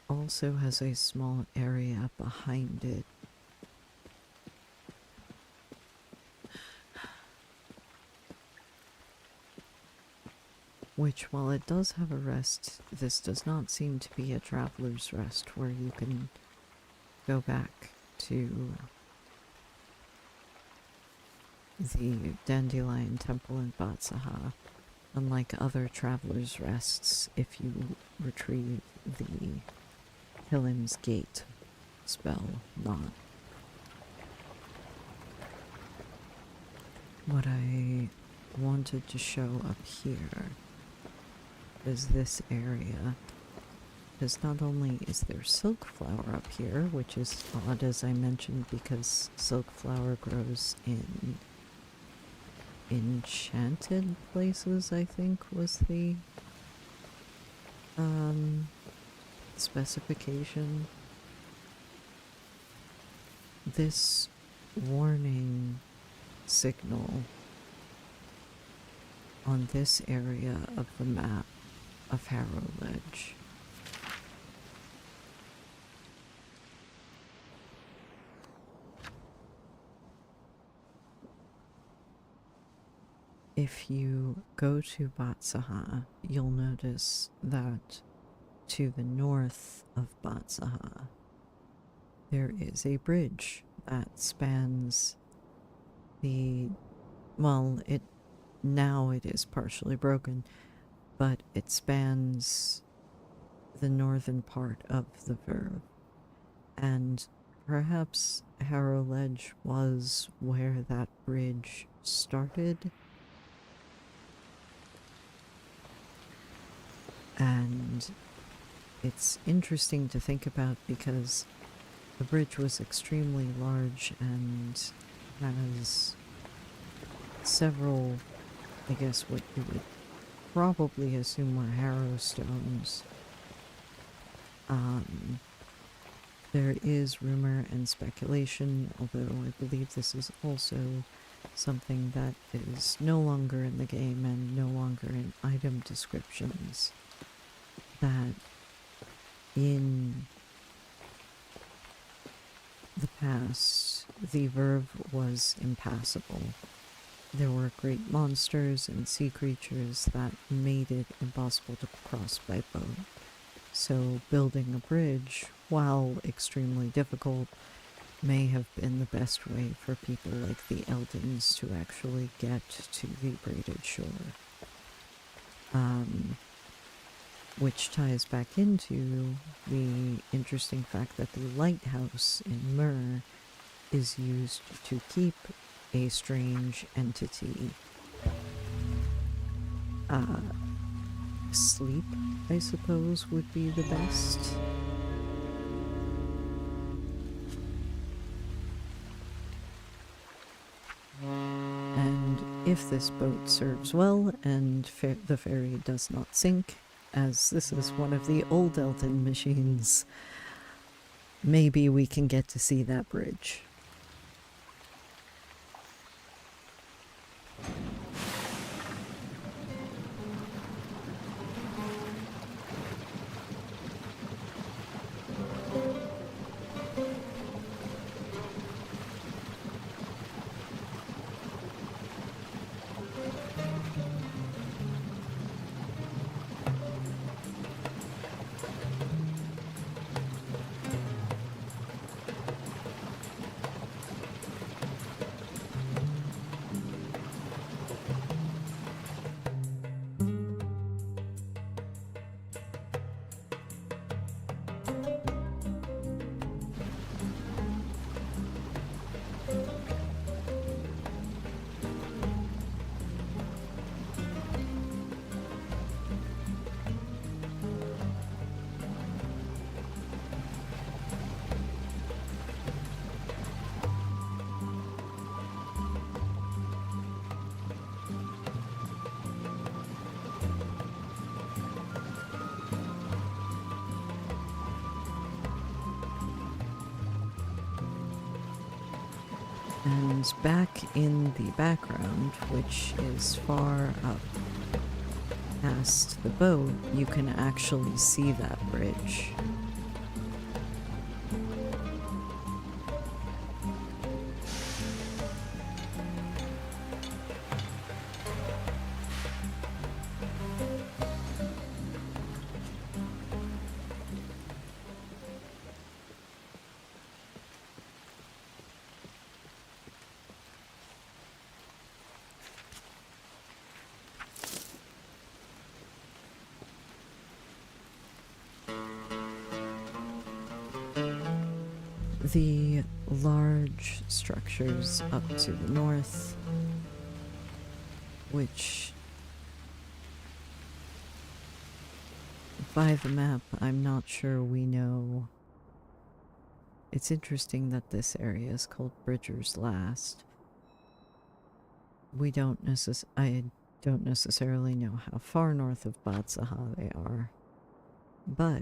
Also has a small area behind it which, while it does have a rest, this does not seem to be a traveler's rest where you can go back to the Dandelion Temple in Batsaha, unlike other traveler's rests if you retrieve the Khelim's Gate spell not. What I wanted to show up here is this area, because not only is there silk flower up here, which is odd as I mentioned because silk flower grows in enchanted places, I think was the specification. This warning signal on this area of the map of Harrow Ledge. If you go to Batsaha, you'll notice that to the north of Batsaha, there is a bridge that spans the, well, now it is partially broken, but it spans the northern part of the Verve. And perhaps Harrow Ledge was where that bridge started. And it's interesting to think about because the bridge was extremely large and has several, I guess what you would probably assume were harrow stones. There is rumor and speculation, although I believe this is also something that is no longer in the game and no longer in item descriptions, that in the past, the Verve was impassable. There were great monsters and sea creatures that made it impossible to cross by boat. So building a bridge, while extremely difficult, may have been the best way for people like the Eldens to actually get to the Braided Shore. Which ties back into the interesting fact that the lighthouse in Myrrh is used to keep a strange entity asleep, I suppose would be the best. And if this boat serves well and the ferry does not sink, as this is one of the old Elden machines, maybe we can get to see that bridge. And back in the background, which is far up past the boat, you can actually see that bridge. the large structures up to the north, which by the map I'm not sure we know. It's interesting that this area is called Bridger's Last. I don't necessarily know how far north of Batsaha they are, but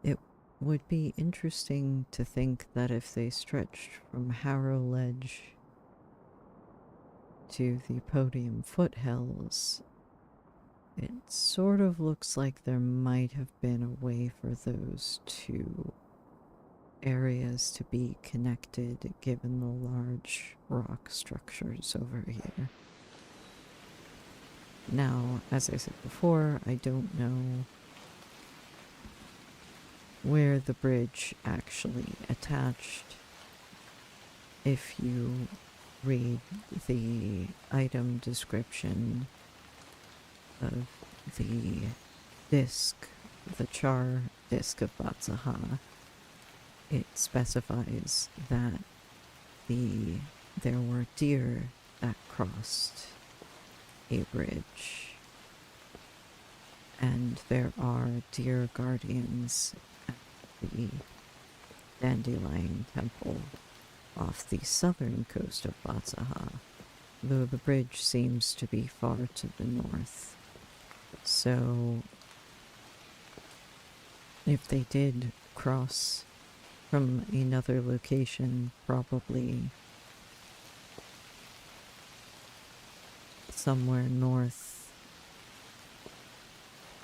it would be interesting to think that if they stretched from Harrow Ledge to the Podium foothills, it sort of looks like there might have been a way for those two areas to be connected given the large rock structures over here. Now, as I said before, I don't know where the bridge actually attached. If you read the item description of the disc, the char disc of Batsaha, it specifies that there were deer that crossed a bridge, and there are deer guardians at the Dandelion Temple off the southern coast of Batsaha, though the bridge seems to be far to the north. So, if they did cross from another location, probably somewhere north,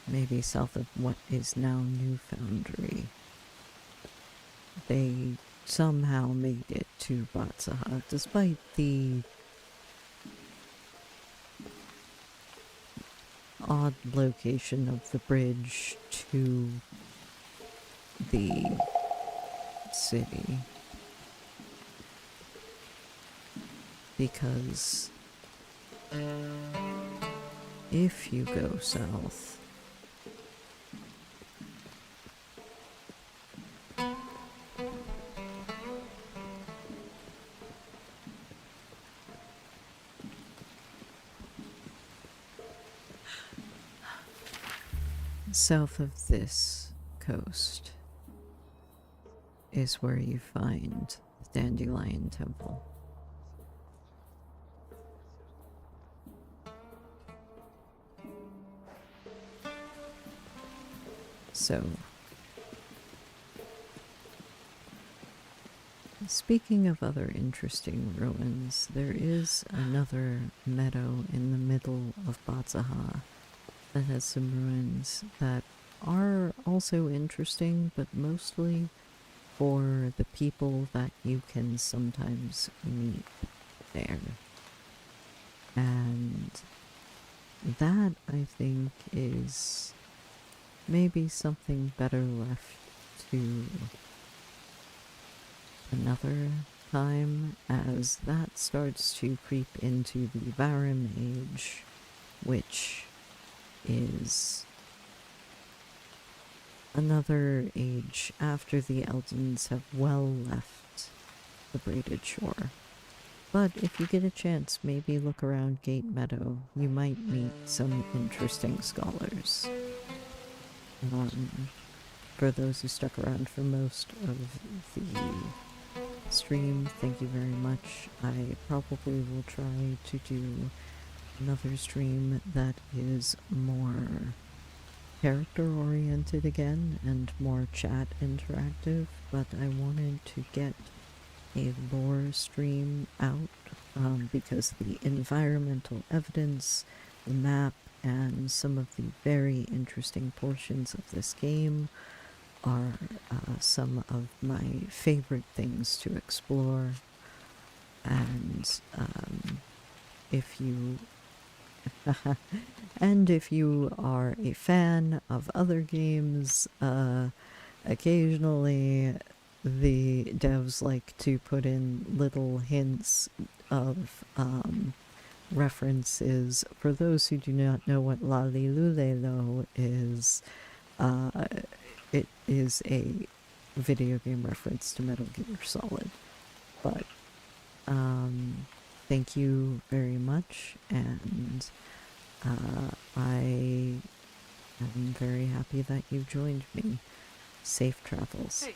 maybe south of what is now New Foundry, they somehow made it to Batsaha, despite the odd location of the bridge to the city. Because if you go south, south of this coast is where you find the Dandelion Temple. So, speaking of other interesting ruins, there is another meadow in the middle of Batsaha that has some ruins that are also interesting, but mostly for the people that you can sometimes meet there. And that, I think, is maybe something better left to another time, as that starts to creep into the Varim Age, which is another age after the Eldens have well left the Braided Shore. But if you get a chance, maybe look around Gate Meadow. You might meet some interesting scholars. For those who stuck around for most of the stream, thank you very much. I probably will try to do another stream that is more character oriented again and more chat interactive, but I wanted to get a lore stream out because the environmental evidence, the map, and some of the very interesting portions of this game are some of my favorite things to explore. And if you and if you are a fan of other games, occasionally the devs like to put in little hints of references. For those who do not know what Lalilulelo is, it is a video game reference to Metal Gear Solid. But thank you very much, and I am very happy that you joined me. Safe travels. Hey.